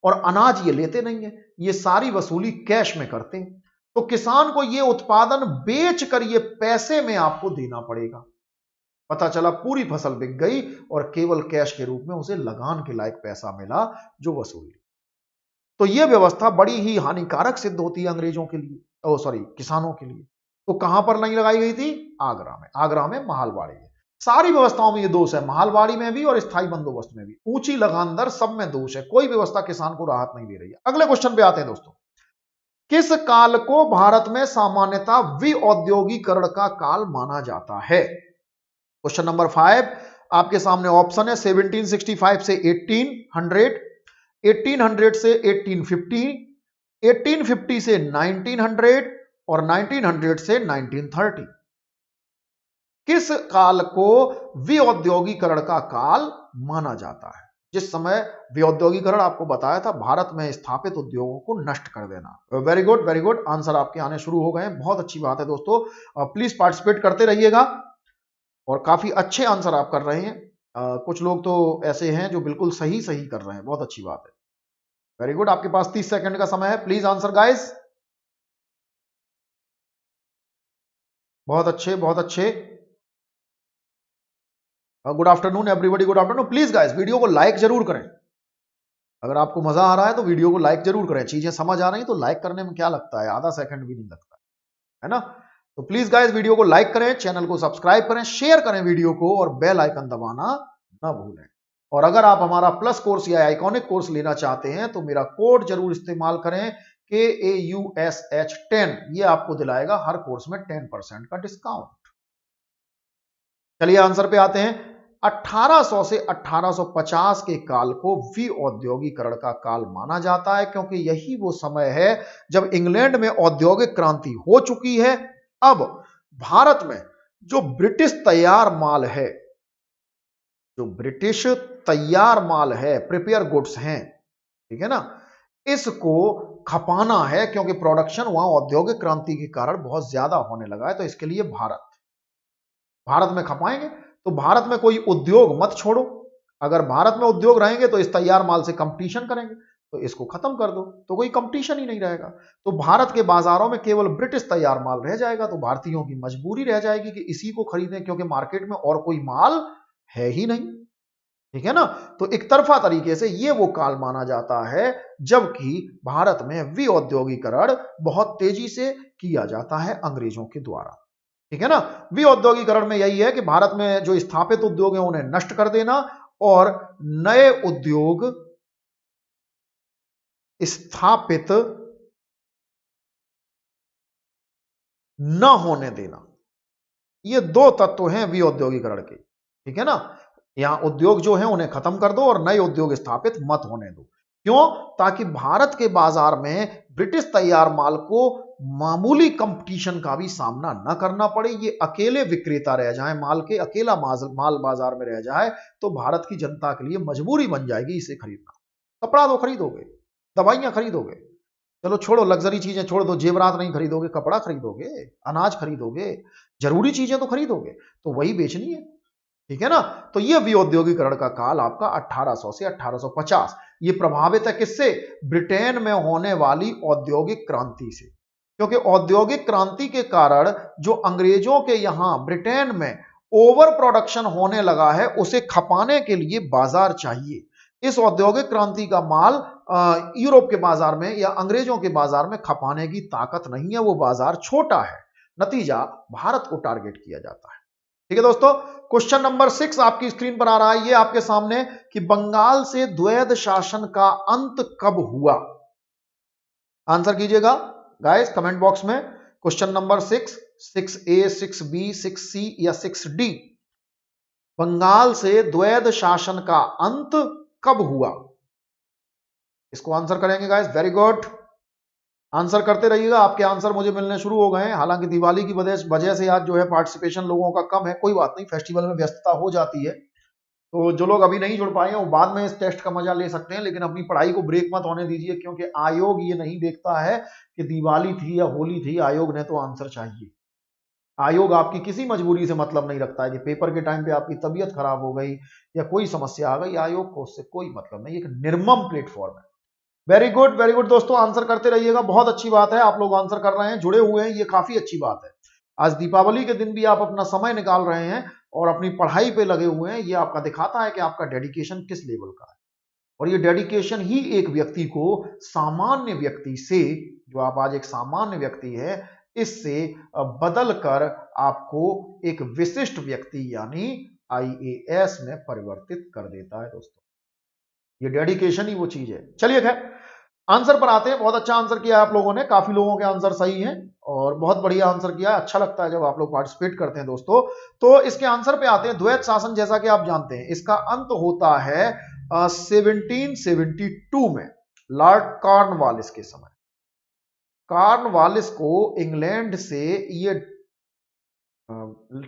और अनाज ये लेते नहीं है, ये सारी वसूली कैश में करते हैं। तो किसान को ये उत्पादन बेच कर ये पैसे में आपको देना पड़ेगा। पता चला पूरी फसल बिक गई और केवल कैश के रूप में उसे लगान के लायक पैसा मिला जो वसूली। तो यह व्यवस्था बड़ी ही हानिकारक सिद्ध होती है अंग्रेजों के लिए, सॉरी किसानों के लिए। तो कहां पर नहीं लगाई गई थी? आगरा में। आगरा में महालवाड़ी है। सारी व्यवस्थाओं में ये दोष है, महालवाड़ी में भी और स्थायी बंदोबस्त में भी। ऊंची लगान दर सब में दोष है, कोई व्यवस्था किसान को राहत नहीं दे रही है। अगले क्वेश्चन पे आते हैं दोस्तों। किस काल को भारत में सामान्यतः विऔद्योगीकरण का काल माना जाता है? क्वेश्चन नंबर 5 आपके सामने ऑप्शन है 1765 से 1800, 1800 से 1850, 1850 से 1900 और 1900 से 1930। किस काल को विऔद्योगीकरण का काल माना जाता है? जिस समय विऔद्योगीकरण आपको बताया था भारत में स्थापित उद्योगों को नष्ट कर देना। Very good, very good, answer आपके आने शुरू हो गए हैं, बहुत अच्छी बात है दोस्तों। प्लीज पार्टिसिपेट करते रहिएगा और काफी अच्छे आंसर आप कर रहे हैं। कुछ लोग तो ऐसे हैं जो बिल्कुल सही सही कर रहे हैं, बहुत अच्छी बात है। वेरी गुड, आपके पास 30 सेकंड का समय है, प्लीज आंसर गाइस। बहुत अच्छे, बहुत अच्छे। Good afternoon everybody, good afternoon. Please guys video को लाइक जरूर करें। अगर आपको मजा आ रहा है तो वीडियो को लाइक जरूर करें। चीजें समझ आ रही तो लाइक करने में क्या लगता है, आधा सेकंड भी नहीं लगता है ना। तो प्लीज गाइस वीडियो को लाइक करें, चैनल को सब्सक्राइब करें, शेयर करें वीडियो को और बेल आइकन दबाना ना भूलें। और अगर आप हमारा प्लस कोर्स या आइकॉनिक कोर्स लेना चाहते हैं तो मेरा कोड जरूर इस्तेमाल करें, KAUSH10। ये आपको दिलाएगा हर कोर्स में 10% का डिस्काउंट। चलिए आंसर पे आते हैं। 1800 से 1850 के काल को विऔद्योगीकरण का काल माना जाता है, क्योंकि यही वो समय है जब इंग्लैंड में औद्योगिक क्रांति हो चुकी है। अब भारत में जो ब्रिटिश तैयार माल है, जो ब्रिटिश तैयार माल है, प्रिपेयर गुड्स हैं, ठीक है ना, इसको खपाना है, क्योंकि प्रोडक्शन वहां औद्योगिक क्रांति के कारण बहुत ज्यादा होने लगा है। तो इसके लिए भारत में खपाएंगे। तो भारत में कोई उद्योग मत छोड़ो। अगर भारत में उद्योग रहेंगे तो इस तैयार माल से कंपटीशन करेंगे, तो इसको खत्म कर दो तो कोई कंपटीशन ही नहीं रहेगा। तो भारत के बाजारों में केवल ब्रिटिश तैयार माल रह जाएगा। तो भारतीयों की मजबूरी रह जाएगी कि इसी को खरीदें, क्योंकि मार्केट में और कोई माल है ही नहीं, ठीक है ना। तो एक तरफा तरीके से ये वो काल माना जाता है जबकि भारत में विऔद्योगीकरण बहुत तेजी से किया जाता है अंग्रेजों के द्वारा, ठीक है ना। विऔद्योगीकरण में यही है कि भारत में जो स्थापित उद्योग हैं उन्हें नष्ट कर देना और नए उद्योग स्थापित न होने देना। ये दो तत्व हैं विऔद्योगीकरण के, ठीक है ना। यहां उद्योग जो है उन्हें खत्म कर दो और नए उद्योग स्थापित मत होने दो। क्यों? ताकि भारत के बाजार में ब्रिटिश तैयार माल को मामूली कंपटीशन का भी सामना न करना पड़े, ये अकेले विक्रेता रह जाए, माल के अकेला माल बाजार में रह जाए तो भारत की जनता के लिए मजबूरी बन जाएगी इसे खरीदना। कपड़ा तो खरीदोगे, दवाइयां खरीदोगे, चलो छोड़ो लग्जरी चीजें छोड़ दो, जेवरात नहीं खरीदोगे, कपड़ा खरीदोगे, अनाज खरीदोगे, जरूरी चीजें तो खरीदोगे, तो वही बेचनी है, ठीक है ना। तो ये विऔद्योगीकरण का काल आपका 1800 से 1850। ये प्रभावित है किससे? ब्रिटेन में होने वाली औद्योगिक क्रांति से, क्योंकि औद्योगिक क्रांति के कारण जो अंग्रेजों के यहां ब्रिटेन में ओवर प्रोडक्शन होने लगा है उसे खपाने के लिए बाजार चाहिए। इस औद्योगिक क्रांति का माल यूरोप के बाजार में या अंग्रेजों के बाजार में खपाने की ताकत नहीं है, वो बाजार छोटा है। नतीजा भारत को टारगेट किया जाता है, ठीक है दोस्तों। क्वेश्चन नंबर 6 आपकी स्क्रीन पर आ रहा है, ये आपके सामने कि बंगाल से द्वैध शासन का अंत कब हुआ? आंसर कीजिएगा गाइस कमेंट बॉक्स में। Question number 6, 6A, 6B, 6C या 6D। बंगाल से द्वैध शासन का अंत कब हुआ? इसको आंसर करेंगे गाइस, वेरी गुड, आंसर करते रहिएगा। आपके आंसर मुझे मिलने शुरू हो गए हैं। हालांकि दिवाली की वजह से आज जो है पार्टिसिपेशन लोगों का कम है, कोई बात नहीं, फेस्टिवल में व्यस्तता हो जाती है। तो जो लोग अभी नहीं जुड़ पाए हैं वो बाद में इस टेस्ट का मजा ले सकते हैं, लेकिन अपनी पढ़ाई को ब्रेक मत होने दीजिए, क्योंकि आयोग ये नहीं देखता है कि दिवाली थी या होली थी, आयोग ने तो आंसर चाहिए। आयोग आपकी किसी मजबूरी से मतलब नहीं रखता है कि पेपर के टाइम पे आपकी तबीयत खराब हो गई या कोई समस्या आ गई, आयोग को उससे कोई मतलब नहीं, एक निर्मम प्लेटफॉर्म है। वेरी गुड, वेरी गुड दोस्तों, आंसर करते रहिएगा, बहुत अच्छी बात है, आप लोग आंसर कर रहे हैं, जुड़े हुए हैं, ये काफी अच्छी बात है। आज दीपावली के दिन भी आप अपना समय निकाल रहे हैं और अपनी पढ़ाई पे लगे हुए हैं, ये आपका दिखाता है कि आपका डेडिकेशन किस लेवल का है। और ये डेडिकेशन ही एक व्यक्ति को सामान्य व्यक्ति से, जो आप आज एक सामान्य व्यक्ति है, इससे बदल कर आपको एक विशिष्ट व्यक्ति यानी आईएएस में परिवर्तित कर देता है दोस्तों। ये डेडिकेशन ही वो चीज है। चलिए खैर आंसर पर आते हैं। बहुत अच्छा आंसर किया आप लोगों ने, काफी लोगों के आंसर सही हैं और बहुत बढ़िया आंसर किया। अच्छा लगता है जब आप लोग पार्टिसिपेट करते हैं दोस्तों। तो इसके आंसर पे आते हैं। द्वैत शासन जैसा कि आप जानते हैं इसका अंत होता है 1772 में लॉर्ड कॉर्नवालिस के समय। कॉर्नवालिस को इंग्लैंड से ये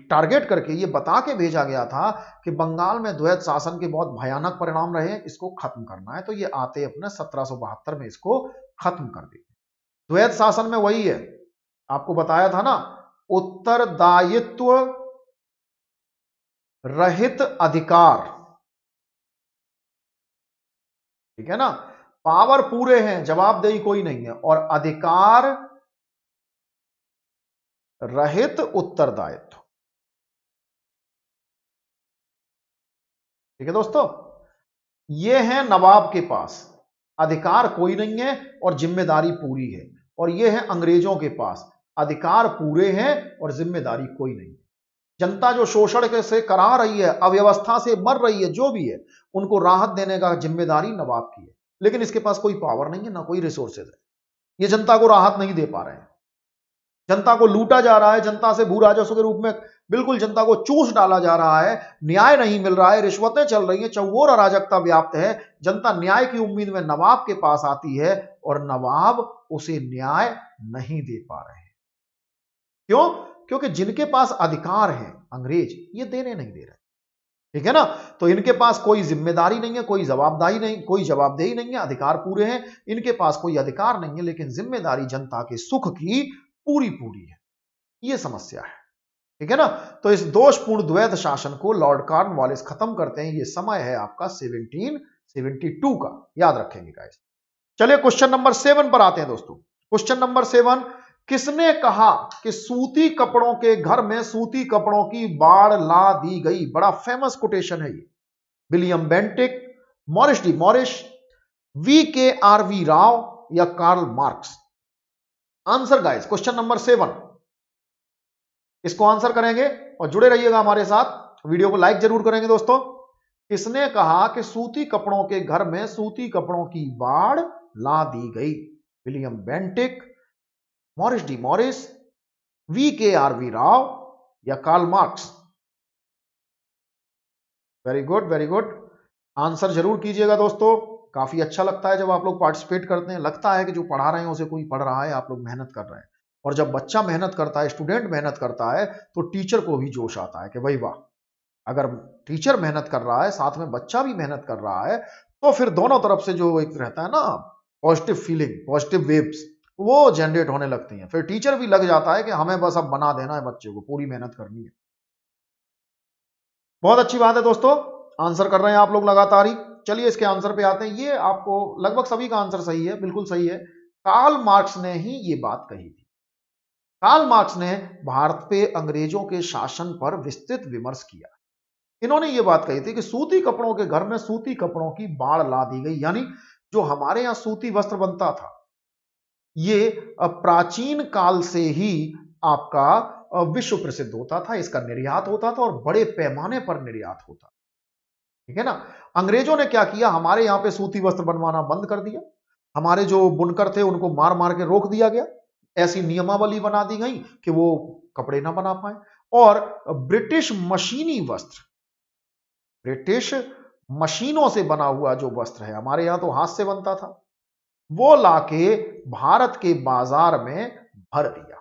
टारगेट करके ये बता के भेजा गया था कि बंगाल में द्वैत शासन के बहुत भयानक परिणाम रहे, इसको खत्म करना है। तो ये आते अपने 1772 में इसको खत्म कर देते। द्वैत शासन में वही है, आपको बताया था ना, उत्तरदायित्व रहित अधिकार, ठीक है ना। पावर पूरे हैं, जवाबदेही कोई नहीं है, और अधिकार रहित उत्तरदायित्व। ठीक है दोस्तों, ये है नवाब के पास, अधिकार कोई नहीं है और जिम्मेदारी पूरी है। और ये है अंग्रेजों के पास, अधिकार पूरे हैं और जिम्मेदारी कोई नहीं। जनता जो शोषण से करा रही है, अव्यवस्था से मर रही है, जो भी है, उनको राहत देने का जिम्मेदारी नवाब की है। लेकिन इसके पास कोई पावर नहीं है, ना कोई रिसोर्सेज है। ये जनता को राहत नहीं दे पा रहे हैं। जनता को लूटा जा रहा है, जनता से भू राजस्व के रूप में बिल्कुल जनता को चूस डाला जा रहा है। न्याय नहीं मिल रहा है, रिश्वतें चल रही हैं, चौओर अराजकता व्याप्त है। जनता न्याय की उम्मीद में नवाब के पास आती है और नवाब उसे न्याय नहीं दे पा रहे हैं। क्यों? क्योंकि जिनके पास अधिकार है अंग्रेज, ये देने नहीं दे रहे। ठीक है ना। तो इनके पास कोई जिम्मेदारी नहीं है, कोई जवाबदेही नहीं है। अधिकार पूरे हैं, इनके पास कोई अधिकार नहीं है, लेकिन जिम्मेदारी जनता के सुख की पूरी पूरी है। ये समस्या है। ठीक है ना। तो इस दोषपूर्ण द्वैत शासन को लॉर्ड कॉर्नवालिस खत्म करते हैं। ये समय है आपका 1772 का, याद रखेंगे गाइस। चलिए क्वेश्चन नंबर 7 पर आते हैं दोस्तों। क्वेश्चन नंबर 7, किसने कहा कि सूती कपड़ों के घर में सूती कपड़ों की बाढ़ ला दी गई? बड़ा फेमस कोटेशन है ये। William Bentinck, Morris D Morris, VKRV Rao या Karl Marx? Answer guys question number 7, इसको आंसर करेंगे और जुड़े रहिएगा हमारे साथ। वीडियो को लाइक जरूर करेंगे दोस्तों। किसने कहा कि सूती कपड़ों के घर में सूती कपड़ों की बाढ़ ला दी गई? William Bentinck, Morris D Morris, VKRV Rao या Karl Marx? Very good, very good. Answer जरूर कीजिएगा दोस्तों। काफी अच्छा लगता है जब आप लोग पार्टिसिपेट करते हैं। लगता है कि जो पढ़ा रहे हैं उसे कोई पढ़ रहा है, आप लोग मेहनत कर रहे हैं। और जब बच्चा मेहनत करता है, स्टूडेंट मेहनत करता है, तो टीचर को भी जोश आता है कि भाई वाह, अगर टीचर मेहनत कर रहा है, साथ में बच्चा भी मेहनत कर रहा है, तो फिर दोनों तरफ से जो एक रहता है ना पॉजिटिव फीलिंग, पॉजिटिव वेव्स, वो जनरेट होने लगती हैं। फिर टीचर भी लग जाता है कि हमें बस अब बना देना है बच्चे को, पूरी मेहनत करनी है। बहुत अच्छी बात है दोस्तों, आंसर कर रहे हैं आप लोग लगातार ही। चलिए इसके आंसर पे आते हैं। ये आपको लगभग सभी का आंसर सही है, बिल्कुल सही है। कार्ल मार्क्स ने ही ये बात कही थी। कार्ल मार्क्स ने भारत पे अंग्रेजों के शासन पर विस्तृत विमर्श किया। इन्होंने ये बात कही थी कि सूती कपड़ों के घर में सूती कपड़ों की बाढ़ ला दी गई। यानी जो हमारे यहां सूती वस्त्र बनता था, ये प्राचीन काल से ही आपका विश्व प्रसिद्ध होता था। इसका निर्यात होता था और बड़े पैमाने पर निर्यात होता। ठीक है ना। अंग्रेजों ने क्या किया, हमारे यहां पे सूती वस्त्र बनवाना बंद कर दिया। हमारे जो बुनकर थे उनको मार मार के रोक दिया गया। ऐसी नियमावली बना दी गई कि वो कपड़े ना बना पाए। और ब्रिटिश मशीनी वस्त्र, ब्रिटिश मशीनों से बना हुआ जो वस्त्र है, हमारे यहां तो हाथ से बनता था, वो लाके भारत के बाजार में भर दिया।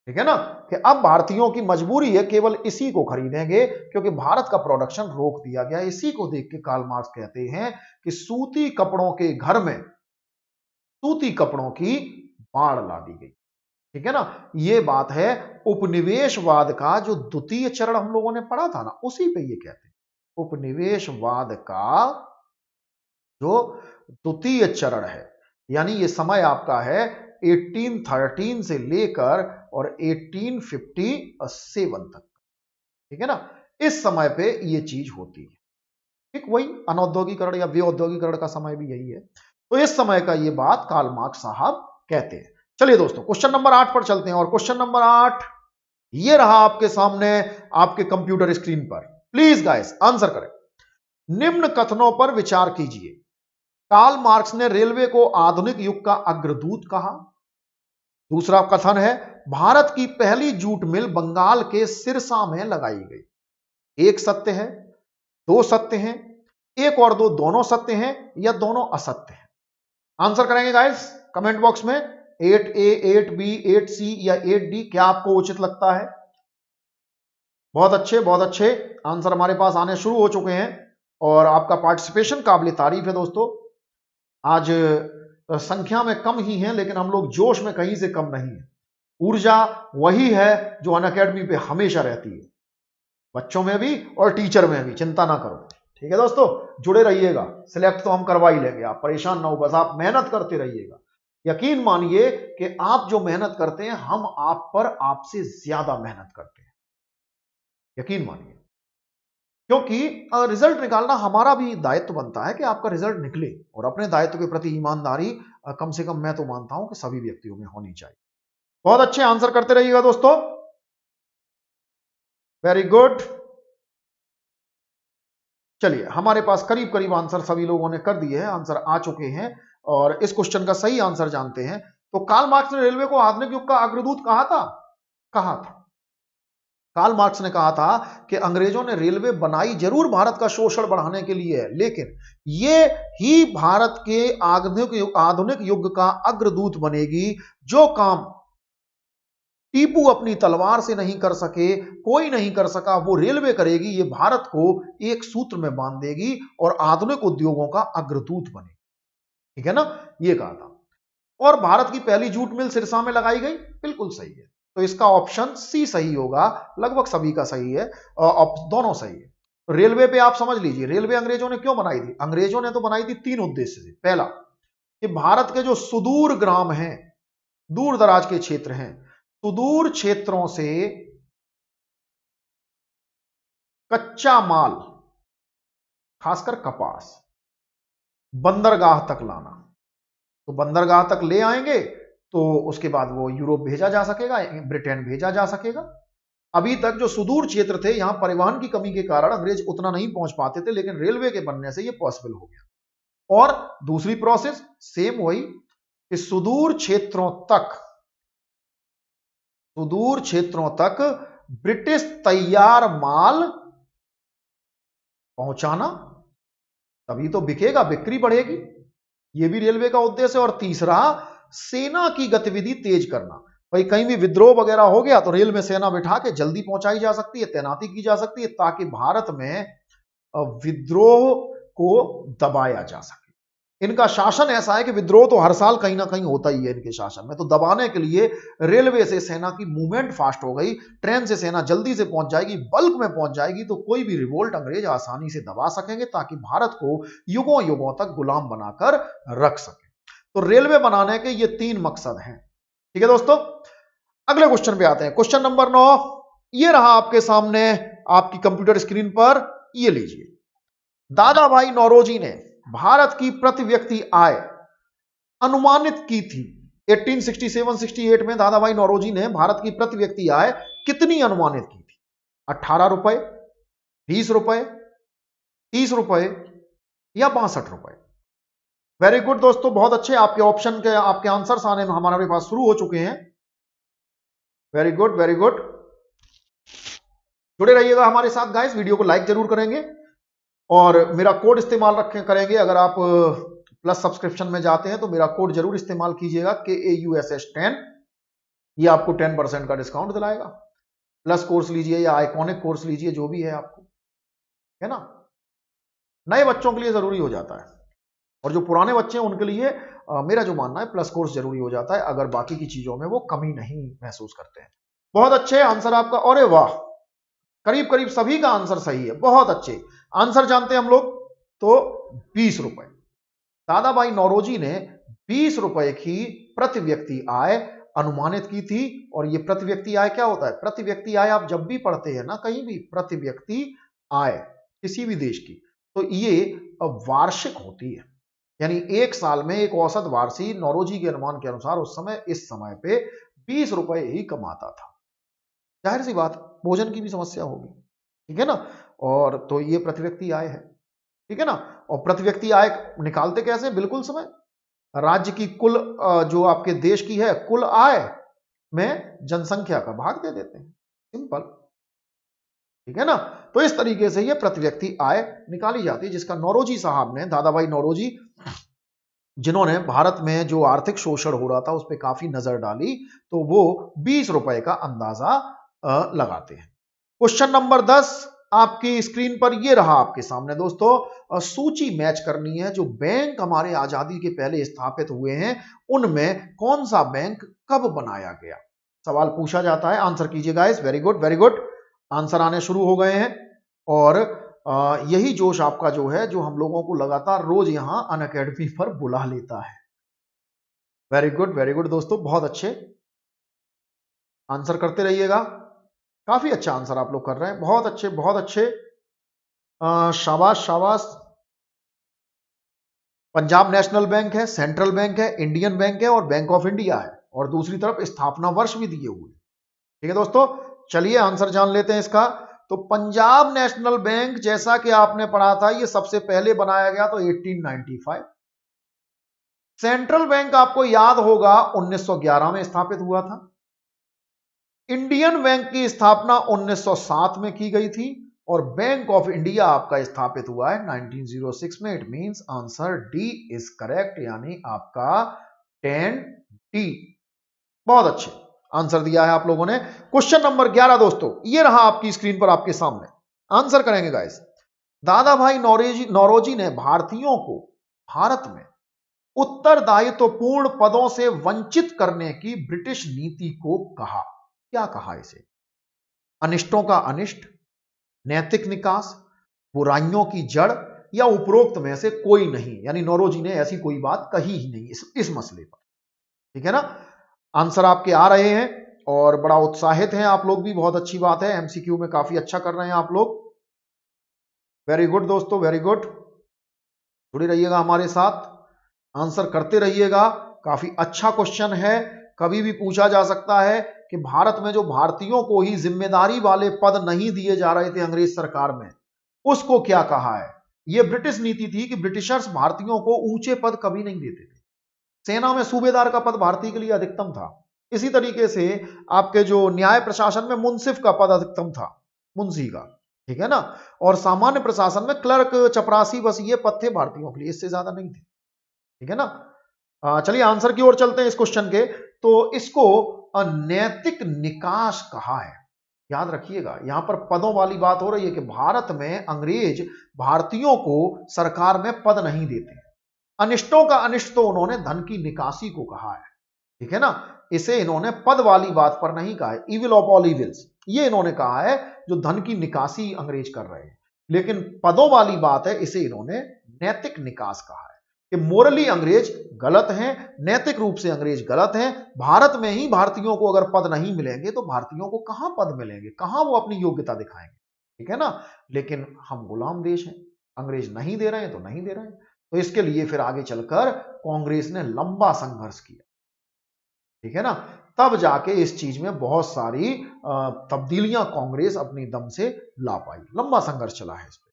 ठीक है ना। कि अब भारतीयों की मजबूरी है, केवल इसी को खरीदेंगे, क्योंकि भारत का प्रोडक्शन रोक दिया गया। इसी को देख के कार्ल मार्क्स कहते हैं कि सूती कपड़ों के घर में सूती कपड़ों की बाढ़ ला दी गई। ठीक है ना। यह बात है उपनिवेशवाद का जो द्वितीय चरण हम लोगों ने पढ़ा था ना, उसी पे ये कहते हैं। उपनिवेशवाद का जो द्वितीय चरण है, यानी ये समय आपका है 1813 से लेकर और 1857 तक। ठीक है ना। इस समय पे ये चीज होती है। ठीक, वही अनौद्योगिकरण या विऔद्योगिकरण का समय भी यही है। तो इस समय का ये बात कार्ल मार्क्स साहब कहते हैं। चलिए दोस्तों क्वेश्चन नंबर 8 पर चलते हैं और क्वेश्चन नंबर 8 ये रहा आपके सामने आपके कंप्यूटर स्क्रीन पर। प्लीज गाइस आंसर करें। निम्न कथनों पर विचार कीजिए। कार्ल मार्क्स ने रेलवे को आधुनिक युग का अग्रदूत कहा। दूसरा कथन है भारत की पहली जूट मिल बंगाल के सिरसा में लगाई गई। एक सत्य है, दो सत्य हैं, एक और दो दोनों सत्य हैं या दोनों असत्य हैं। आंसर करेंगे गाइस कमेंट बॉक्स में। 8A, 8B, 8C या 8D क्या आपको उचित लगता है? बहुत अच्छे, बहुत अच्छे आंसर हमारे पास आने शुरू हो चुके हैं और आपका पार्टिसिपेशन काबिल तारीफ है दोस्तों। आज संख्या में कम ही है लेकिन हम लोग जोश में कहीं से कम नहीं है। ऊर्जा वही है जो अनअकैडमी पे हमेशा रहती है, बच्चों में भी और टीचर में भी, चिंता ना करो। ठीक है दोस्तों, जुड़े रहिएगा, सिलेक्ट तो हम करवा ही लेंगे, आप परेशान ना हो, बस आप मेहनत करते रहिएगा। यकीन मानिए कि आप जो मेहनत करते हैं हम आप पर आपसे ज्यादा मेहनत करते हैं, यकीन मानिए, क्योंकि रिजल्ट निकालना हमारा भी दायित्व बनता है कि आपका रिजल्ट निकले और अपने दायित्व के प्रति ईमानदारी कम से कम मैं तो मानता हूं कि सभी व्यक्तियों में होनी चाहिए। बहुत अच्छे आंसर करते रहिएगा दोस्तों, वेरी गुड। चलिए हमारे पास करीब करीब आंसर सभी लोगों ने कर दिए हैं, आंसर आ चुके हैं और इस क्वेश्चन का सही आंसर जानते हैं। तो कार्ल मार्क्स ने रेलवे को आधुनिक युग का अग्रदूत कहा था। कहा था, कार्ल मार्क्स ने कहा था कि अंग्रेजों ने रेलवे बनाई जरूर भारत का शोषण बढ़ाने के लिए, लेकिन ये ही भारत के आधुनिक युग का अग्रदूत बनेगी। जो काम टीपू अपनी तलवार से नहीं कर सके, कोई नहीं कर सका, वो रेलवे करेगी। ये भारत को एक सूत्र में बांध देगी और आधुनिक उद्योगों का अग्रदूत बनेगी। ठीक है ना, ये कहा था। और भारत की पहली जूट मिल सिरसा में लगाई गई, बिल्कुल सही है। तो इसका ऑप्शन सी सही होगा, लगभग सभी का सही है, दोनों सही है। तो रेलवे पे आप समझ लीजिए, रेलवे अंग्रेजों ने क्यों बनाई थी? अंग्रेजों ने तो बनाई थी तीन उद्देश्य से। पहला कि भारत के जो सुदूर ग्राम हैं, दूर दराज के क्षेत्र हैं, सुदूर क्षेत्रों से कच्चा माल खासकर कपास बंदरगाह तक लाना। तो बंदरगाह तक ले आएंगे तो उसके बाद वो यूरोप भेजा जा सकेगा, ब्रिटेन भेजा जा सकेगा। अभी तक जो सुदूर क्षेत्र थे, यहां परिवहन की कमी के कारण अंग्रेज उतना नहीं पहुंच पाते थे, लेकिन रेलवे के बनने से ये पॉसिबल हो गया। और दूसरी प्रोसेस सेम वही कि सुदूर क्षेत्रों तक ब्रिटिश तैयार माल पहुंचाना, तभी तो बिकेगा, बिक्री बढ़ेगी। यह भी रेलवे का उद्देश्य है। और तीसरा, सेना की गतिविधि तेज करना। भाई कहीं भी विद्रोह वगैरह हो गया तो रेल में सेना बिठा के जल्दी पहुंचाई जा सकती है, तैनाती की जा सकती है, ताकि भारत में विद्रोह को दबाया जा सके। इनका शासन ऐसा है कि विद्रोह तो हर साल कहीं ना कहीं होता ही है इनके शासन में। तो दबाने के लिए रेलवे से सेना की मूवमेंट फास्ट हो गई, ट्रेन से सेना जल्दी से पहुंच जाएगी, बल्क में पहुंच जाएगी, तो कोई भी रिवोल्ट अंग्रेज आसानी से दबा सकेंगे, ताकि भारत को युगों युगों तक गुलाम बनाकर रख सके। तो रेलवे बनाने के ये तीन मकसद हैं। ठीक है दोस्तों, अगले क्वेश्चन पे आते हैं। क्वेश्चन नंबर 9 ये रहा आपके सामने आपकी कंप्यूटर स्क्रीन पर, ये लीजिए। दादा भाई नौरोजी ने भारत की प्रति व्यक्ति आय अनुमानित की थी। 1867-68 में दादा भाई नौरोजी ने भारत की प्रति व्यक्ति आय कितनी अनुमानित की थी? 18 रुपए, 20 रुपए, 30 रुपए या 62 रुपए? वेरी गुड दोस्तों, बहुत अच्छे। आपके ऑप्शन के आपके आंसर्स आने में हमारे पास शुरू हो चुके हैं। Very good, very good. जुड़े रहिएगा हमारे साथ गाइस, वीडियो को लाइक जरूर करेंगे और मेरा कोड इस्तेमाल करेंगे। अगर आप प्लस सब्सक्रिप्शन में जाते हैं तो मेरा कोड जरूर इस्तेमाल कीजिएगा, KAUSS10। ये आपको 10% का डिस्काउंट दिलाएगा। प्लस कोर्स लीजिए या आइकॉनिक कोर्स लीजिए, जो भी है आपको, है ना, नए बच्चों के लिए जरूरी हो जाता है और जो पुराने बच्चे हैं उनके लिए मेरा जो मानना है प्लस कोर्स जरूरी हो जाता है, अगर बाकी की चीजों में वो कमी नहीं महसूस करते हैं। बहुत अच्छे आंसर आपका, अरे वाह, करीब करीब सभी का आंसर सही है, बहुत अच्छे आंसर जानते हैं हम लोग। तो 20 रुपए, दादा भाई नौरोजी ने 20 रुपए की प्रति व्यक्ति आय अनुमानित की थी। और ये प्रति व्यक्ति आय क्या होता है? प्रति व्यक्ति आय आप जब भी पढ़ते हैं ना कहीं भी, प्रति व्यक्ति आय किसी भी देश की, तो ये वार्षिक होती है। यानी एक साल में एक औसत वार्षिक नौरोजी के अनुमान के अनुसार उस समय इस समय पे 20 रुपए ही कमाता था। जाहिर सी बात, भोजन की भी समस्या होगी, ठीक है ना। और तो ये प्रति व्यक्ति आय है, ठीक है ना। और प्रति व्यक्ति आय निकालते कैसे, बिल्कुल समय राज्य की कुल जो आपके देश की है कुल आय में जनसंख्या का भाग दे देते हैं, सिंपल, ठीक है ना। तो इस तरीके से ये प्रति व्यक्ति आय निकाली जाती है, जिसका नौरोजी साहब ने, दादा भाई नौरोजी, जिन्होंने भारत में जो आर्थिक शोषण हो रहा था उस पर काफी नजर डाली, तो वो 20 रुपए का अंदाजा लगाते हैं। क्वेश्चन नंबर 10 आपकी स्क्रीन पर ये रहा आपके सामने दोस्तों। सूची मैच करनी है, जो बैंक हमारे आजादी के पहले स्थापित हुए हैं उनमें कौन सा बैंक कब बनाया गया, सवाल पूछा जाता है। आंसर कीजिए guys, very good very good, answer आने शुरू हो गए हैं। और यही जोश आपका जो है, जो हम लोगों को लगातार रोज यहां अनअकैडमी पर बुला लेता है। वेरी गुड दोस्तों, बहुत अच्छे आंसर करते रहिएगा। काफी अच्छा आंसर आप लोग कर रहे हैं, बहुत अच्छे बहुत अच्छे, शाबाश शाबाश। पंजाब नेशनल बैंक है, सेंट्रल बैंक है, इंडियन बैंक है और बैंक ऑफ इंडिया है, और दूसरी तरफ स्थापना वर्ष भी दिए हुए, ठीक है दोस्तों। चलिए आंसर जान लेते हैं इसका। तो पंजाब नेशनल बैंक, जैसा कि आपने पढ़ा था, ये सबसे पहले बनाया गया तो 1895। सेंट्रल बैंक आपको याद होगा 1911 में स्थापित हुआ था। इंडियन बैंक की स्थापना 1907 में की गई थी, और बैंक ऑफ इंडिया आपका स्थापित हुआ है 1906 में। It means answer D is correct, यानी आपका 10D। बहुत अच्छे आंसर दिया है आप लोगों ने। क्वेश्चन नंबर 11 दोस्तों, ये रहा आपकी स्क्रीन पर आपके सामने, आंसर करेंगे गाइस। दादा भाई नौरोजी ने भारतीयों को भारत में उत्तरदायित्वपूर्ण पदों से वंचित करने की ब्रिटिश नीति को कहा, क्या कहा इसे? अनिष्टों का अनिष्ट, नैतिक निकास, बुराइयों की जड़, या उपरोक्त में से कोई नहीं। यानी नौरोजी ने ऐसी कोई बात कही ही नहीं इस मसले पर, ठीक है ना। आंसर आपके आ रहे हैं और बड़ा उत्साहित हैं आप लोग भी, बहुत अच्छी बात है। एमसीक्यू में काफी अच्छा कर रहे हैं आप लोग, वेरी गुड दोस्तों वेरी गुड। जुड़े रहिएगा हमारे साथ, आंसर करते रहिएगा। काफी अच्छा क्वेश्चन है, कभी भी पूछा जा सकता है कि भारत में जो भारतीयों को ही जिम्मेदारी वाले पद नहीं दिए जा रहे थे अंग्रेज सरकार में, उसको क्या कहा है? यह ब्रिटिश नीति थी कि ब्रिटिशर्स भारतीयों को ऊंचे पद कभी नहीं देते थे। सेना में सूबेदार का पद भारतीय के लिए अधिकतम था। इसी तरीके से आपके जो न्याय प्रशासन में मुंसिफ का पद अधिकतम था, मुंशी का, ठीक है ना। और सामान्य प्रशासन में क्लर्क, चपरासी, बस ये पद थे भारतीयों के लिए, इससे ज्यादा नहीं थे, ठीक है ना। चलिए आंसर की ओर चलते हैं इस क्वेश्चन के। तो इसको अनैतिक निकास कहा है, याद रखिएगा। यहां पर पदों वाली बात हो रही है कि भारत में अंग्रेज भारतीयों को सरकार में पद नहीं देते। अनिष्टों का अनिष्ट तो उन्होंने धन की निकासी को कहा है, ठीक है ना। इसे इन्होंने पद वाली बात पर नहीं कहा है, इविल ऑफ ऑल इविल्स, ये इन्होंने कहा है जो धन की निकासी अंग्रेज कर रहे हैं। लेकिन पदों वाली बात है, इसे इन्होंने नैतिक निकास कहा है कि मोरली अंग्रेज गलत हैं, नैतिक रूप से अंग्रेज गलत हैं। भारत में ही भारतीयों को अगर पद नहीं मिलेंगे तो भारतीयों को कहां पद मिलेंगे, कहां वो अपनी योग्यता दिखाएंगे, ठीक है ना। लेकिन हम गुलाम देश हैं, अंग्रेज नहीं दे रहे हैं तो नहीं दे रहे हैं। तो इसके लिए फिर आगे चलकर कांग्रेस ने लंबा संघर्ष किया, ठीक है ना। तब जाके इस चीज में बहुत सारी तब्दीलियां कांग्रेस अपनी दम से ला पाई, लंबा संघर्ष चला है इस पर,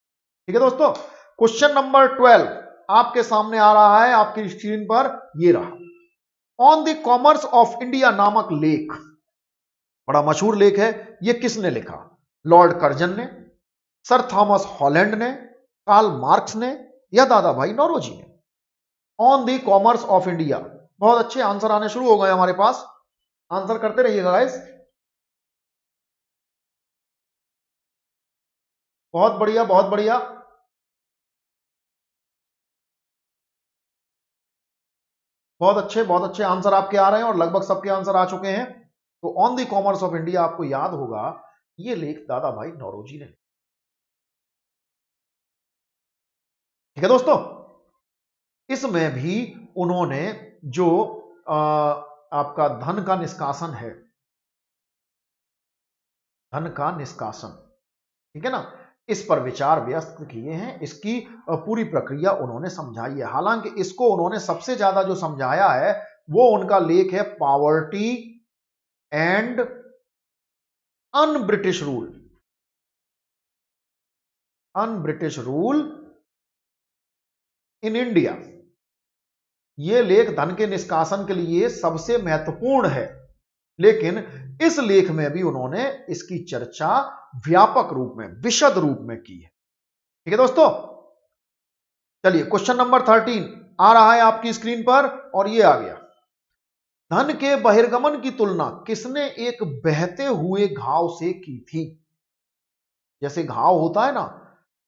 ठीक है दोस्तों। क्वेश्चन नंबर 12 आपके सामने आ रहा है आपकी स्क्रीन पर, ये रहा। On the commerce of India नामक लेख, बड़ा मशहूर लेख है, ये किसने लिखा? लॉर्ड कर्जन ने, सर थॉमस हॉलैंड ने, कार्ल मार्क्स ने, या दादा भाई नौरोजी ने? On the commerce of India. बहुत अच्छे आंसर आने शुरू हो गए हमारे पास, आंसर करते रहिएगा गाइस, बहुत बढ़िया बहुत बढ़िया। बहुत अच्छे आंसर आपके आ रहे हैं और लगभग सबके आंसर आ चुके हैं। तो on the commerce of India आपको याद होगा, ये लेख दादा भाई नौरोजी ने, ठीक है दोस्तों। इसमें भी उन्होंने जो आपका धन का निष्कासन है, धन का निष्कासन, ठीक है ना, इस पर विचार व्यक्त किए हैं, इसकी पूरी प्रक्रिया उन्होंने समझाई है। हालांकि इसको उन्होंने सबसे ज्यादा जो समझाया है वो उनका लेख है poverty and un British rule, un British rule in India. यह लेख धन के निष्कासन के लिए सबसे महत्वपूर्ण है, लेकिन इस लेख में भी उन्होंने इसकी चर्चा व्यापक रूप में, विशद रूप में की है। ठीक है दोस्तों, चलिए क्वेश्चन नंबर 13 आ रहा है आपकी स्क्रीन पर, और ये आ गया। धन के बहिर्गमन की तुलना किसने एक बहते हुए घाव से की थी? जैसे घाव होता है ना,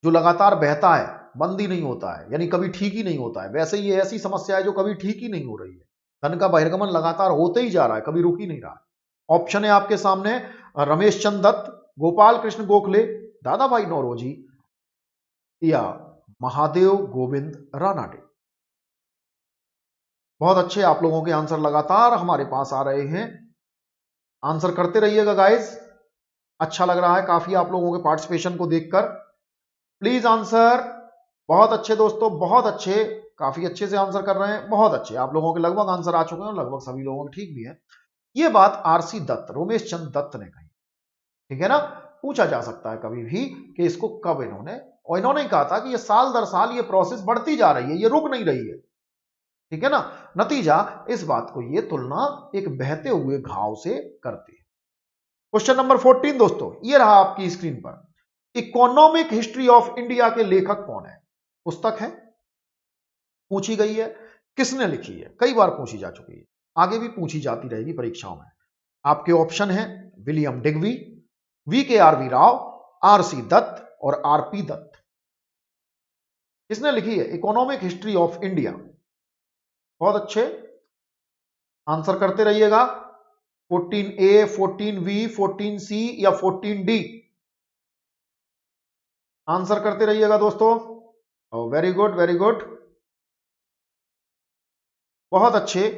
जो लगातार बहता है, बंद ही नहीं होता है, यानी कभी ठीक ही नहीं होता है, वैसे ही ऐसी समस्या है जो कभी ठीक ही नहीं हो रही है। धन का बहिर्गमन लगातार होते ही जा रहा है, कभी रुक ही नहीं रहा है। ऑप्शन है आपके सामने, रमेश चंद्र दत्त, गोपाल कृष्ण गोखले, दादा भाई नौरोजी या महादेव गोविंद रानाडे। बहुत अच्छे आप लोगों के आंसर लगातार हमारे पास आ रहे हैं। आंसर करते रहिएगा गाइस, अच्छा लग रहा है काफी आप लोगों के पार्टिसिपेशन को देखकर। प्लीज आंसर, बहुत अच्छे दोस्तों, बहुत अच्छे, काफी अच्छे से आंसर कर रहे हैं, बहुत अच्छे। आप लोगों के लगभग आंसर आ चुके हैं, लगभग सभी लोगों के ठीक भी है। ये बात आरसी दत्त, रोमेश चंद दत्त ने कही, ठीक है ना। पूछा जा सकता है कभी भी कि इसको कब इन्होंने, और इन्होंने कहा था कि ये साल दर साल ये प्रोसेस बढ़ती जा रही है, ये रुक नहीं रही है, ठीक है ना। नतीजा इस बात को ये तुलना एक बहते हुए घाव से करती है। क्वेश्चन नंबर 14 दोस्तों, ये रहा आपकी स्क्रीन पर। इकोनॉमिक हिस्ट्री ऑफ इंडिया के लेखक कौन है? पुस्तक है, पूछी गई है, किसने लिखी है? कई बार पूछी जा चुकी है, आगे भी पूछी जाती रहेगी परीक्षाओं में। आपके ऑप्शन है William Digby, VKRV Rao, RC Dutt और RP दत्त। किसने लिखी है इकोनॉमिक हिस्ट्री ऑफ इंडिया? बहुत अच्छे, आंसर करते रहिएगा। 14A, 14V, 14C या 14D, आंसर करते रहिएगा दोस्तों। वेरी गुड, वेरी गुड, बहुत अच्छे।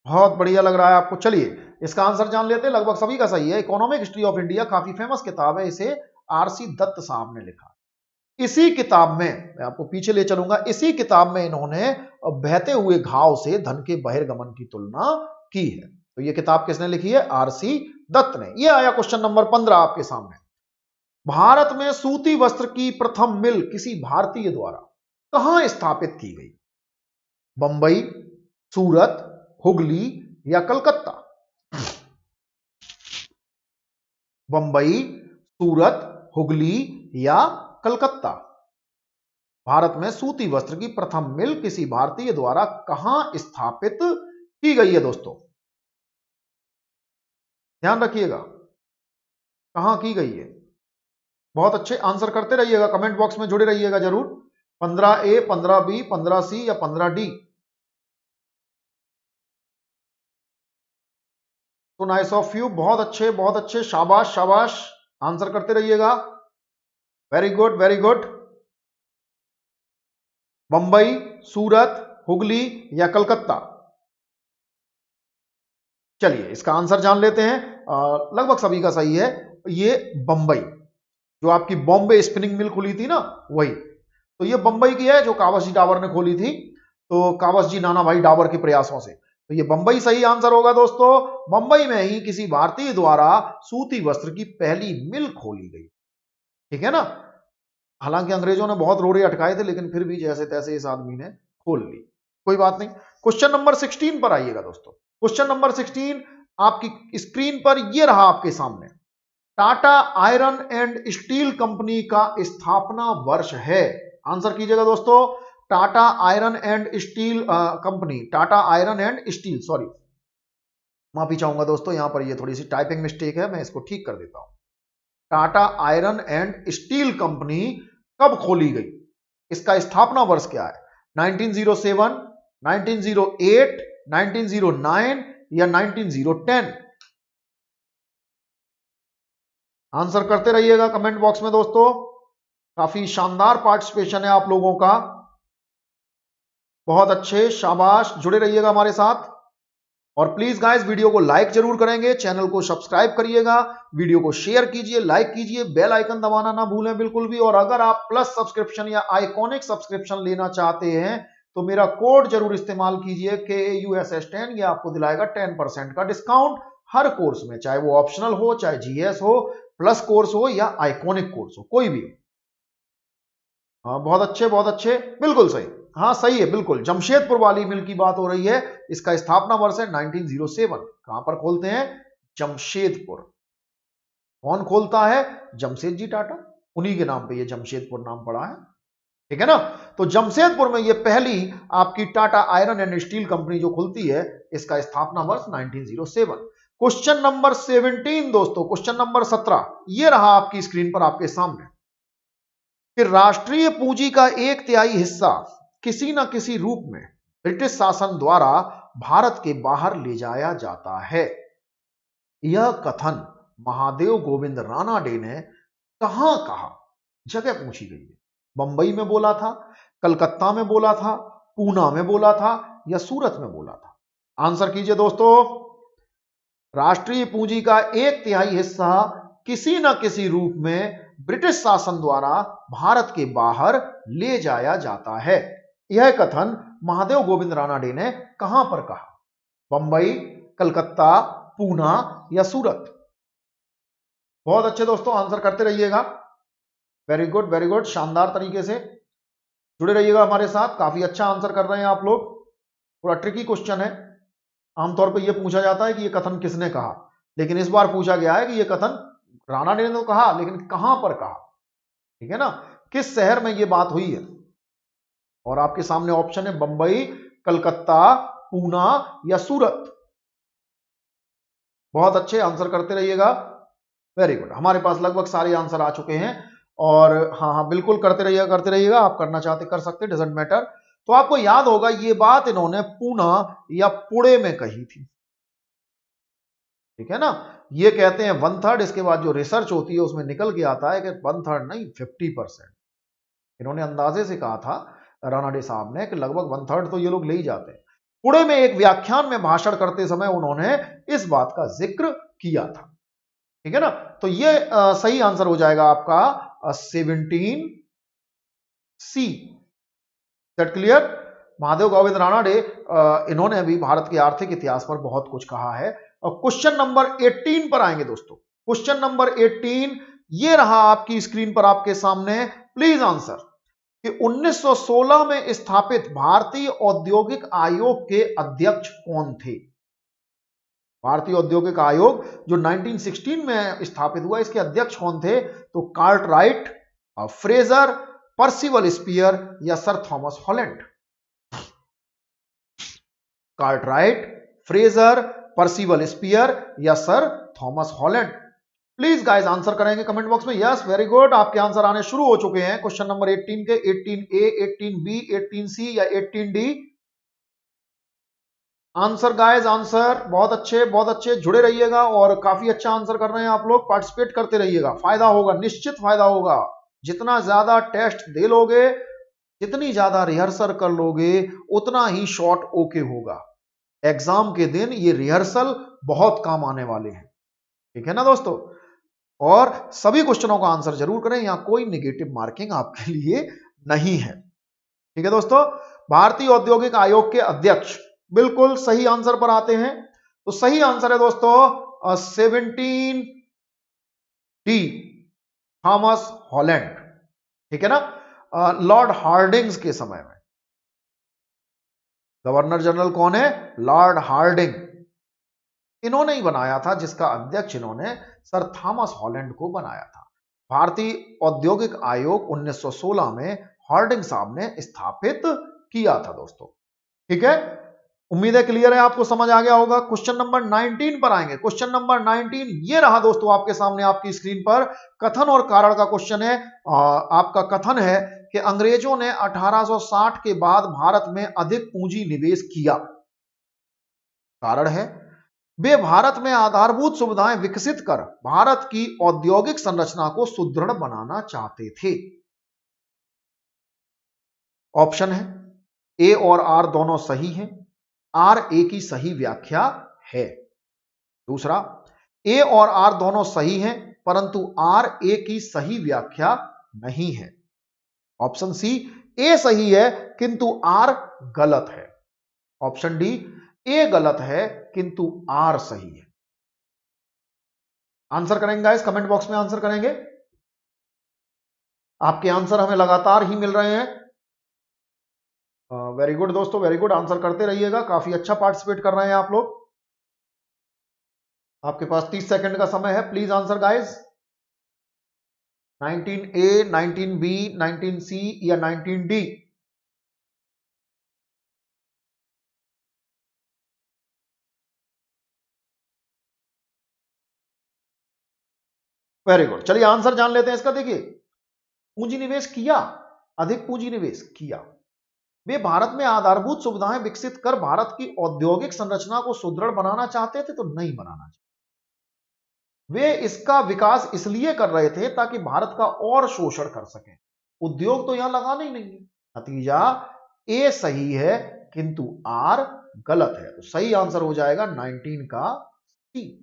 बहुत बढ़िया लग रहा है आपको। चलिए इसका आंसर जान लेते हैं, लगभग सभी का सही है। इकोनॉमिक हिस्ट्री ऑफ इंडिया काफी फेमस किताब है, इसे RC दत्त साहब ने लिखा। इसी किताब में, मैं आपको पीछे ले चलूंगा, इसी किताब में इन्होंने बहते हुए घाव से धन के बहिर्गमन की तुलना की है। तो ये किताब किसने लिखी है? RC दत्त ने। ये आया क्वेश्चन नंबर 15 आपके सामने। भारत में सूती वस्त्र की प्रथम मिल किसी भारतीय द्वारा कहां स्थापित की गई? बंबई, सूरत, हुगली या कलकत्ता? बंबई, सूरत, हुगली या कलकत्ता? भारत में सूती वस्त्र की प्रथम मिल किसी भारतीय द्वारा कहां स्थापित की गई है दोस्तों? ध्यान रखिएगा, कहां की गई है। बहुत अच्छे, आंसर करते रहिएगा, कमेंट बॉक्स में जुड़े रहिएगा जरूर। 15A, 15B, 15C या 15D। तो नाइस ऑफ यू, बहुत अच्छे, बहुत अच्छे, शाबाश शाबाश, आंसर करते रहिएगा। Very good, very good. Bombay, Surat, Hugli या कलकत्ता? चलिए इसका आंसर जान लेते हैं, लगभग सभी का सही है। ये बंबई, जो आपकी बॉम्बे स्पिनिंग मिल खुली थी ना, वही। तो ये बंबई की है, जो कावस जी डाबर ने खोली थी, तो कावस जी नाना भाई डाबर के प्रयासों से। तो ये बंबई सही आंसर होगा दोस्तों। बंबई में ही किसी भारतीय द्वारा सूती वस्त्र की पहली मिल खोली गई, ठीक है ना। हालांकि अंग्रेजों ने बहुत रोड़े अटकाए थे, लेकिन फिर भी जैसे तैसे इस आदमी ने खोल ली, कोई बात नहीं। क्वेश्चन नंबर 16 पर आइएगा दोस्तों। क्वेश्चन नंबर 16 आपकी स्क्रीन पर ये रहा आपके सामने। Tata iron and steel company का स्थापना वर्ष है। आंसर कीजिएगा दोस्तों। Tata iron and steel company, Tata iron and steel, sorry माफी चाहूंगा दोस्तों, यहां पर ये थोड़ी सी टाइपिंग मिस्टेक है, मैं इसको ठीक कर देता हूं। Tata iron and steel company कब खोली गई? इसका स्थापना वर्ष क्या है? 1907, 1908, 1909 या 1910? आंसर करते रहिएगा कमेंट बॉक्स में दोस्तों। काफी शानदार पार्टिसिपेशन है आप लोगों का, बहुत अच्छे, शाबाश, जुड़े रहिएगा हमारे साथ। और प्लीज गाइस वीडियो को लाइक जरूर करेंगे, चैनल को सब्सक्राइब करिएगा, वीडियो को शेयर कीजिए, लाइक कीजिए, बेल आइकन दबाना ना भूलें बिल्कुल भी। और अगर आप प्लस सब्सक्रिप्शन या आइकॉनिक सब्सक्रिप्शन लेना चाहते हैं तो मेरा कोड जरूर इस्तेमाल कीजिए KAUSS10, ये आपको दिलाएगा 10% का डिस्काउंट हर कोर्स में, चाहे वो ऑप्शनल हो, चाहे GS हो, प्लस कोर्स हो या आइकॉनिक कोर्स हो, कोई भी हो। हाँ बहुत अच्छे, बिल्कुल सही। हाँ सही है, बिल्कुल जमशेदपुर वाली मिल की बात हो रही है। इसका स्थापना वर्ष है 1907। कहां पर खोलते हैं? जमशेदपुर। कौन खोलता है? जमशेद जी टाटा, उन्हीं के नाम पे ये जमशेदपुर नाम पड़ा है, ठीक है ना। तो जमशेदपुर में ये पहली आपकी Tata iron and steel company जो खुलती है, इसका स्थापना वर्ष 1907। क्वेश्चन नंबर 17 दोस्तों, क्वेश्चन नंबर 17 ये रहा आपकी स्क्रीन पर आपके सामने कि राष्ट्रीय पूंजी का 1/3 हिस्सा किसी न किसी रूप में ब्रिटिश शासन द्वारा भारत के बाहर ले जाया जाता है। यह कथन महादेव गोविंद रानाडे ने कहां कहा? जगह पूछी गई है। बंबई में बोला था, कलकत्ता में बोला था, पूना में बोला था या सूरत में बोला था? आंसर कीजिए दोस्तों। राष्ट्रीय पूंजी का 1/3 हिस्सा किसी न किसी रूप में ब्रिटिश शासन द्वारा भारत के बाहर ले जाया जाता है। यह कथन महादेव गोविंद रानाडे ने कहां पर कहा? बंबई, कलकत्ता, पूना या सूरत? बहुत अच्छे दोस्तों, आंसर करते रहिएगा। वेरी गुड, शानदार तरीके से जुड़े रहिएगा हमारे साथ। काफी अच्छा आंसर कर रहे हैं आप लोग। थोड़ा ट्रिकी क्वेश्चन है, आमतौर पर यह पूछा जाता है कि यह कथन किसने कहा, लेकिन इस बार पूछा गया है कि यह कथन रानाडे ने तो कहा, लेकिन कहां पर कहा, ठीक है ना, किस शहर में यह बात हुई है। और आपके सामने ऑप्शन है बंबई, कलकत्ता, पूना या सूरत। बहुत अच्छे, आंसर करते रहिएगा। वेरी गुड, हमारे पास लगभग सारे आंसर आ चुके हैं। और हाँ बिल्कुल करते रहिएगा, आप करना चाहते कर सकते, डजंट मैटर। तो आपको याद होगा ये बात इन्होंने पूना या पुणे में कही थी, ठीक है ना। ये कहते हैं 1/3, इसके बाद जो रिसर्च होती है उसमें निकल के आता है कि 1/3 नहीं 50%। इन्होंने अंदाजे से कहा था रानाडे साहब ने कि लगभग 1/3 तो ये लोग ले ही जाते हैं। पुणे में एक व्याख्यान में भाषण करते समय उन्होंने इस बात का जिक्र किया था, ठीक है ना। तो ये सही आंसर हो जाएगा आपका 17C। That clear? Mahadev Govind Ranade इन्होंने अभी भारत के आर्थिक इतिहास पर बहुत कुछ कहा है। और क्वेश्चन नंबर 18 पर आएंगे दोस्तों। क्वेश्चन नंबर 18 ये रहा आपकी स्क्रीन पर आपके सामने। प्लीज आंसर कि 1916 में स्थापित भारतीय औद्योगिक आयोग के अध्यक्ष कौन थे? भारतीय औद्योगिक आयोग जो 1916 में स्थापित हुआ, इसके अध्यक्ष कौन थे? तो कार्टराइट, फ्रेजर, पर्सिवल स्पीयर या sir Thomas Holland? Cartwright, Fraser, Percival Spear या sir Thomas Holland? Please guys answer करेंगे कमेंट बॉक्स में। यस, वेरी गुड, आपके आंसर आने शुरू हो चुके हैं क्वेश्चन नंबर 18 के। 18A, 18B, 18C या 18D? आंसर गाइस, आंसर बहुत अच्छे, जुड़े रहिएगा। और काफी अच्छा आंसर कर रहे हैं आप लोग, पार्टिसिपेट करते रहिएगा, फायदा होगा, निश्चित फायदा होगा। जितना ज्यादा टेस्ट दे लोगे, जितनी ज्यादा रिहर्सल कर लोगे, उतना ही शॉर्ट ओके होगा। एग्जाम के दिन ये रिहर्सल बहुत काम आने वाले हैं, ठीक है ना दोस्तों। और सभी क्वेश्चनों का आंसर जरूर करें, यहां कोई नेगेटिव मार्किंग आपके लिए नहीं है, ठीक है दोस्तों। भारतीय औद्योगिक आयोग के अध्यक्ष, बिल्कुल सही आंसर पर आते हैं। तो सही आंसर है दोस्तों 17D, थॉमस हॉलैंड, ठीक है ना। लॉर्ड हार्डिंग्स के समय में गवर्नर जनरल कौन है? Lord Hardinge. इन्होंने ही बनाया था, जिसका अध्यक्ष इन्होंने सर थॉमस हॉलैंड को बनाया था। भारतीय औद्योगिक आयोग 1916 में हार्डिंग साहब ने स्थापित किया था दोस्तों, ठीक है। उम्मीद है क्लियर है, आपको समझ आ गया होगा। क्वेश्चन नंबर 19 पर आएंगे। क्वेश्चन नंबर 19 ये रहा दोस्तों आपके सामने आपकी स्क्रीन पर। कथन और कारण का क्वेश्चन है। आपका कथन है कि अंग्रेजों ने 1860 के बाद भारत में अधिक पूंजी निवेश किया। कारण है वे भारत में आधारभूत सुविधाएं विकसित कर भारत की औद्योगिक संरचना को सुदृढ़ बनाना चाहते थे। ऑप्शन है ए और आर दोनों सही हैं। आर ए की सही व्याख्या है। दूसरा, ए और आर दोनों सही हैं परंतु आर ए की सही व्याख्या नहीं है। ऑप्शन सी, ए सही है किंतु आर गलत है। ऑप्शन डी, ए गलत है किंतु आर सही है। आंसर करेंगे गाइस, कमेंट बॉक्स में आंसर करेंगे। आपके आंसर हमें लगातार ही मिल रहे हैं। वेरी गुड दोस्तों, वेरी गुड, आंसर करते रहिएगा। काफी अच्छा पार्टिसिपेट कर रहे हैं आप लोग। आपके पास 30 सेकंड का समय है, please answer guys. 19A, 19B, 19C या 19D? वेरी गुड, चलिए आंसर जान लेते हैं इसका। देखिए, पूंजी निवेश किया, अधिक पूंजी निवेश किया। वे भारत में आधारभूत सुविधाएं विकसित कर भारत की औद्योगिक संरचना को सुदृढ़ बनाना चाहते थे, तो नहीं बनाना चाहते। वे इसका विकास इसलिए कर रहे थे ताकि भारत का और शोषण कर सकें। उद्योग तो यहां लगाना ही नहीं है। नतीजा, ए सही है किंतु आर गलत है। तो सही आंसर हो जाएगा 19 का सी।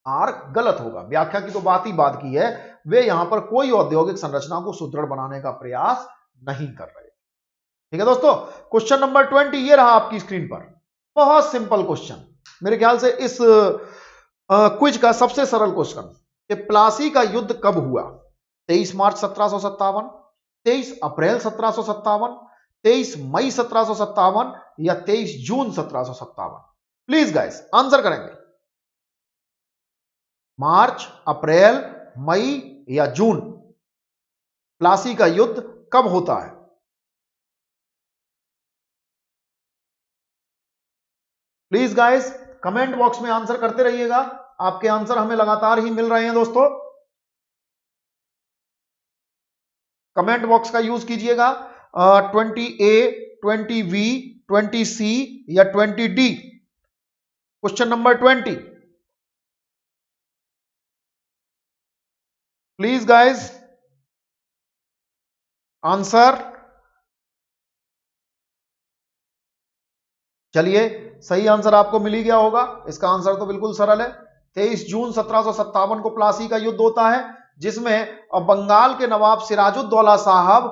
आर गलत होगा। व्याख्या की तो बात ही बात की है। वे यहां पर कोई औद्योगिक संरचना को सुदृढ़ बनाने का प्रयास नहीं कर रहे। ठीक है दोस्तों, क्वेश्चन नंबर 20 ये रहा आपकी स्क्रीन पर। बहुत सिंपल क्वेश्चन, मेरे ख्याल से इस क्विज का सबसे सरल क्वेश्चन कि प्लासी का युद्ध कब हुआ? 23 मार्च 1757, 23 अप्रैल 1757, 23 मई 1757 या 23 जून 1757? प्लीज गाइस आंसर करेंगे। मार्च, अप्रैल, मई या जून? प्लासी का युद्ध कब होता है? प्लीज गाइस कमेंट बॉक्स में आंसर करते रहिएगा। आपके आंसर हमें लगातार ही मिल रहे हैं दोस्तों। कमेंट बॉक्स का यूज कीजिएगा। 20A, 20B, 20C या 20D? Question number 20, please guys answer. चलिए, सही आंसर आपको मिल ही गया होगा। इसका आंसर तो बिल्कुल सरल है। 23 जून 1757 को प्लासी का युद्ध होता है, जिसमें बंगाल के नवाब सिराजुद्दौला साहब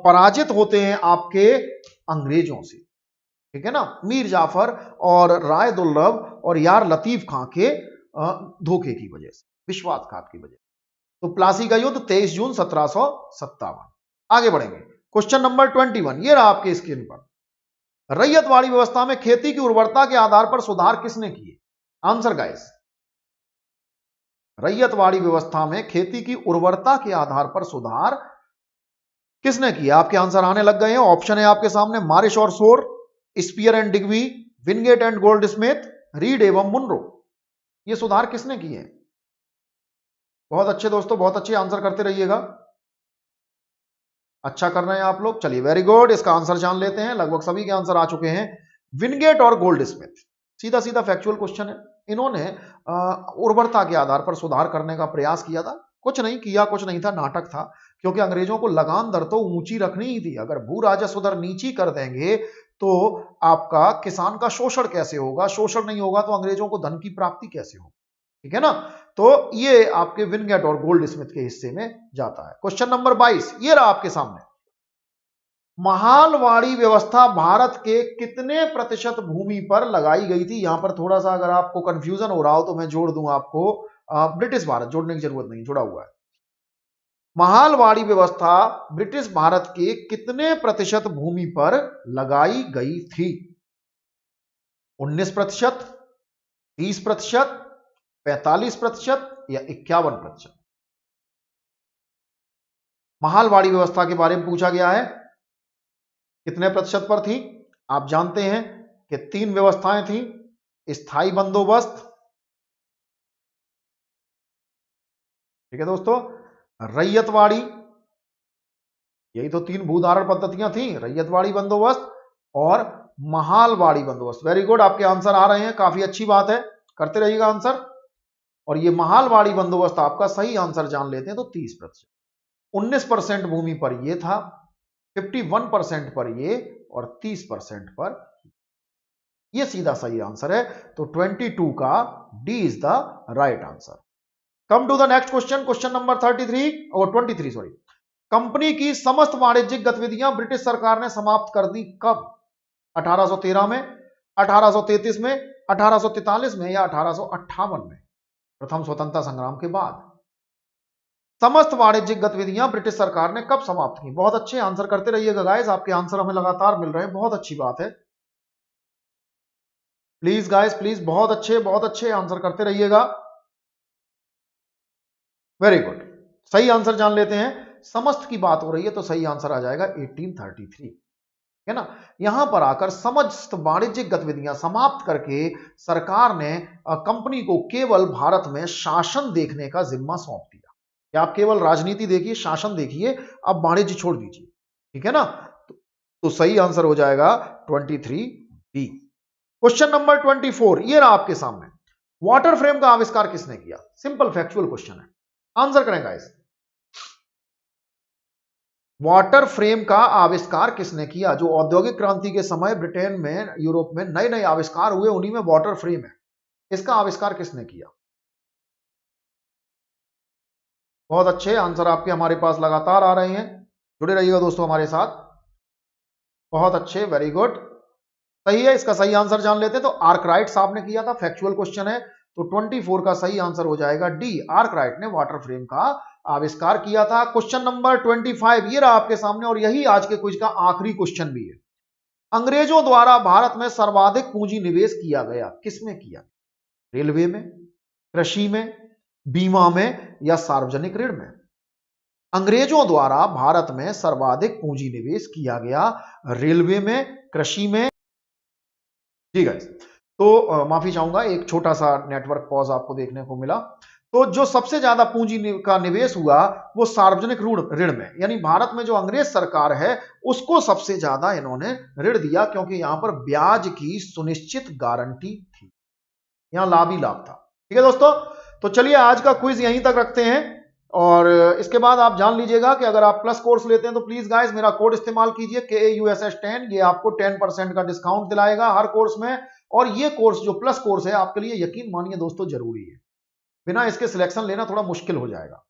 पराजित होते हैं आपके अंग्रेजों से। ठीक है ना, मीर जाफर और राय दुर्लभ और यार लतीफ खां के धोखे की वजह से, विश्वासघात की वजह से। तो प्लासी का युद्ध 23 जून 1757। आगे बढ़ेंगे, क्वेश्चन नंबर 21 ये रहा आपके स्क्रीन पर। रैयतवाड़ी व्यवस्था में खेती की उर्वरता के आधार पर सुधार किसने किए? Answer guys. रैयतवाड़ी व्यवस्था में खेती की उर्वरता के आधार पर सुधार किसने किया? आपके आंसर आने लग गए हैं। ऑप्शन है आपके सामने, मारिश और Shore, Spear and Digby, Wingate and Goldsmith, Reed एवं मुनरो। ये सुधार किसने किए? बहुत अच्छे दोस्तों, बहुत अच्छे, आंसर करते रहिएगा। अच्छा कर रहे हैं आप लोग। चलिए वेरी गुड, इसका आंसर जान लेते हैं। लगभग सभी के आंसर आ चुके हैं। विनगेट और गोल्डस्मिथ, सीधा सीधा फैक्चुअल क्वेश्चन है। इन्होंने उर्वरता के आधार पर सुधार करने का प्रयास किया था। कुछ नहीं किया, कुछ नहीं था, नाटक था। क्योंकि अंग्रेजों को लगान दर तो ऊंची रखनी ही थी। अगर भू राजस्व दर नीची कर देंगे तो आपका किसान का शोषण कैसे होगा? शोषण नहीं होगा तो अंग्रेजों को धन की प्राप्ति कैसे होगी? ठीक है ना। तो ये आपके विनगेट और गोल्डस्मिथ के हिस्से में जाता है। क्वेश्चन नंबर 22 ये रहा आपके सामने। महालवाड़ी व्यवस्था भारत के कितने प्रतिशत भूमि पर लगाई गई थी? यहां पर थोड़ा सा अगर आपको कंफ्यूजन हो रहा हो तो मैं जोड़ दूं आपको, ब्रिटिश भारत, जोड़ने की जरूरत नहीं, जुड़ा हुआ है। महालवाड़ी व्यवस्था ब्रिटिश भारत के कितने प्रतिशत भूमि पर लगाई गई थी? 19%, 30%, 45% या 51%? महालवाड़ी व्यवस्था के बारे में पूछा गया है, कितने प्रतिशत पर थी? आप जानते हैं कि 3 व्यवस्थाएं थी। स्थायी बंदोबस्त, ठीक है दोस्तों, रैयतवाड़ी, यही तो 3 भूधारण पद्धतियां थी, रैयतवाड़ी बंदोबस्त और महालवाड़ी बंदोबस्त। वेरी गुड, आपके आंसर आ रहे हैं, काफी अच्छी बात है, करते रहिएगा आंसर। और ये महालवाड़ी बंदोबस्त आपका सही आंसर जान लेते हैं तो 30%। 19% भूमि पर ये था, 51% पर ये और 30% पर ये सीधा सही आंसर है। तो 22 का D is the right answer. Come to the next question, question number 33 और 23 सॉरी। कंपनी की समस्त वाणिज्यिक गतिविधियां ब्रिटिश सरकार ने समाप्त कर दी कब? 1813 में, 1833 में, 1843 में या 1858 में? प्रथम स्वतंत्रता संग्राम के बाद समस्त वाणिज्यिक गतिविधियां ब्रिटिश सरकार ने कब समाप्त की? बहुत अच्छे आंसर करते रहिएगा गाइस, आपके आंसर हमें लगातार मिल रहे हैं, बहुत अच्छी बात है। प्लीज गाइस प्लीज, बहुत अच्छे आंसर करते रहिएगा। वेरी गुड, सही आंसर जान लेते हैं। समस्त की बात हो रही है तो सही आंसर आ जाएगा 1833, है ना। यहां पर आकर समस्त वाणिज्यिक गतिविधियां समाप्त करके सरकार ने कंपनी को केवल भारत में शासन देखने का जिम्मा सौंप दिया कि आप केवल राजनीति देखिए, शासन देखिए, अब वाणिज्य छोड़ दीजिए, ठीक है ना। तो सही आंसर हो जाएगा 23 बी। क्वेश्चन नंबर 24 ये रहा आपके सामने। वाटर फ्रेम का आविष्कार किसने किया? सिंपल फैक्चुअल क्वेश्चन है, आंसर करेंगे इस। वाटर फ्रेम का आविष्कार किसने किया? जो औद्योगिक क्रांति के समय ब्रिटेन में, यूरोप में नए नए आविष्कार हुए, उन्हीं में वाटर फ्रेम है। इसका आविष्कार किसने किया? बहुत अच्छे आंसर आपके हमारे पास लगातार आ रहे हैं, जुड़े रहिएगा दोस्तों हमारे साथ। बहुत अच्छे, वेरी गुड, सही है। इसका सही आंसर जान लेते हैं। तो आर्कराइट साहब ने किया था, फैक्चुअल क्वेश्चन है। तो 24 का सही आंसर हो जाएगा डी, आर्कराइट ने वाटर फ्रेम का आविष्कार किया था। क्वेश्चन नंबर 25 ये रहा आपके सामने और यही आज के क्विज का आखिरी क्वेश्चन भी है। अंग्रेजों द्वारा भारत में सर्वाधिक पूंजी निवेश किया गया, किसमें किया? रेलवे में, कृषि में, बीमा में या सार्वजनिक ऋण में? अंग्रेजों द्वारा भारत में सर्वाधिक पूंजी निवेश किया गया रेलवे में, कृषि में। जी गाइस, तो माफी चाहूंगा, एक छोटा सा नेटवर्क पॉज आपको देखने को मिला। तो जो सबसे ज्यादा पूंजी का निवेश हुआ वो सार्वजनिक ऋण में, यानी भारत में जो अंग्रेज सरकार है उसको सबसे ज्यादा इन्होंने ऋण दिया, क्योंकि यहां पर ब्याज की सुनिश्चित गारंटी थी, यहां लाभ ही लाभ था। ठीक है दोस्तों, तो चलिए आज का क्विज यहीं तक रखते हैं। और इसके बाद आप जान लीजिएगा कि अगर आप प्लस कोर्स लेते हैं तो प्लीज गाइस मेरा कोड इस्तेमाल कीजिए KAUSS10, ये आपको 10% का डिस्काउंट दिलाएगा हर कोर्स में। और ये कोर्स जो प्लस कोर्स है आपके लिए यकीन मानिए दोस्तों जरूरी है, बिना इसके सिलेक्शन लेना थोड़ा मुश्किल हो जाएगा,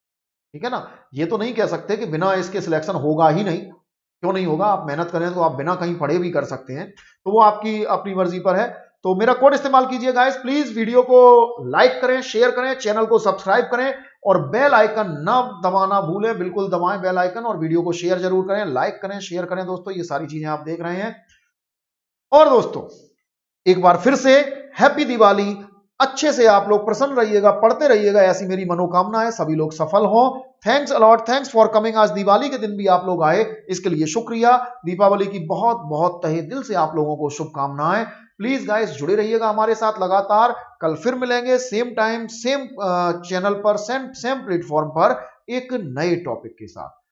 ठीक है ना। ये तो नहीं कह सकते कि बिना इसके सिलेक्शन होगा ही नहीं, क्यों नहीं होगा, आप मेहनत करें तो आप बिना कहीं पढ़े भी कर सकते हैं, तो वो आपकी अपनी मर्जी पर है। तो मेरा कोड इस्तेमाल कीजिए गाइस, प्लीज वीडियो को लाइक करें, शेयर करें, चैनल को सब्सक्राइब करें और बेल आइकन ना दबाना भूलें, बिल्कुल दबाएं बेल आइकन, और वीडियो को शेयर जरूर करें, लाइक करें, शेयर करें दोस्तों, ये सारी चीजें आप देख रहे हैं। और दोस्तों एक बार फिर से हैप्पी दिवाली, अच्छे से आप लोग प्रसन्न रहिएगा, पढ़ते रहिएगा, ऐसी मेरी मनोकामना है, सभी लोग सफल हों। Thanks a lot, thanks for coming. आज दिवाली के दिन भी आप लोग आए, इसके लिए शुक्रिया। दीपावली की बहुत बहुत तहे दिल से आप लोगों को शुभकामनाएं। प्लीज गाइस जुड़े रहिएगा हमारे साथ लगातार, कल फिर मिलेंगे सेम टाइम सेम चैनल पर, सेम प्लेटफॉर्म पर एक नए टॉपिक के साथ।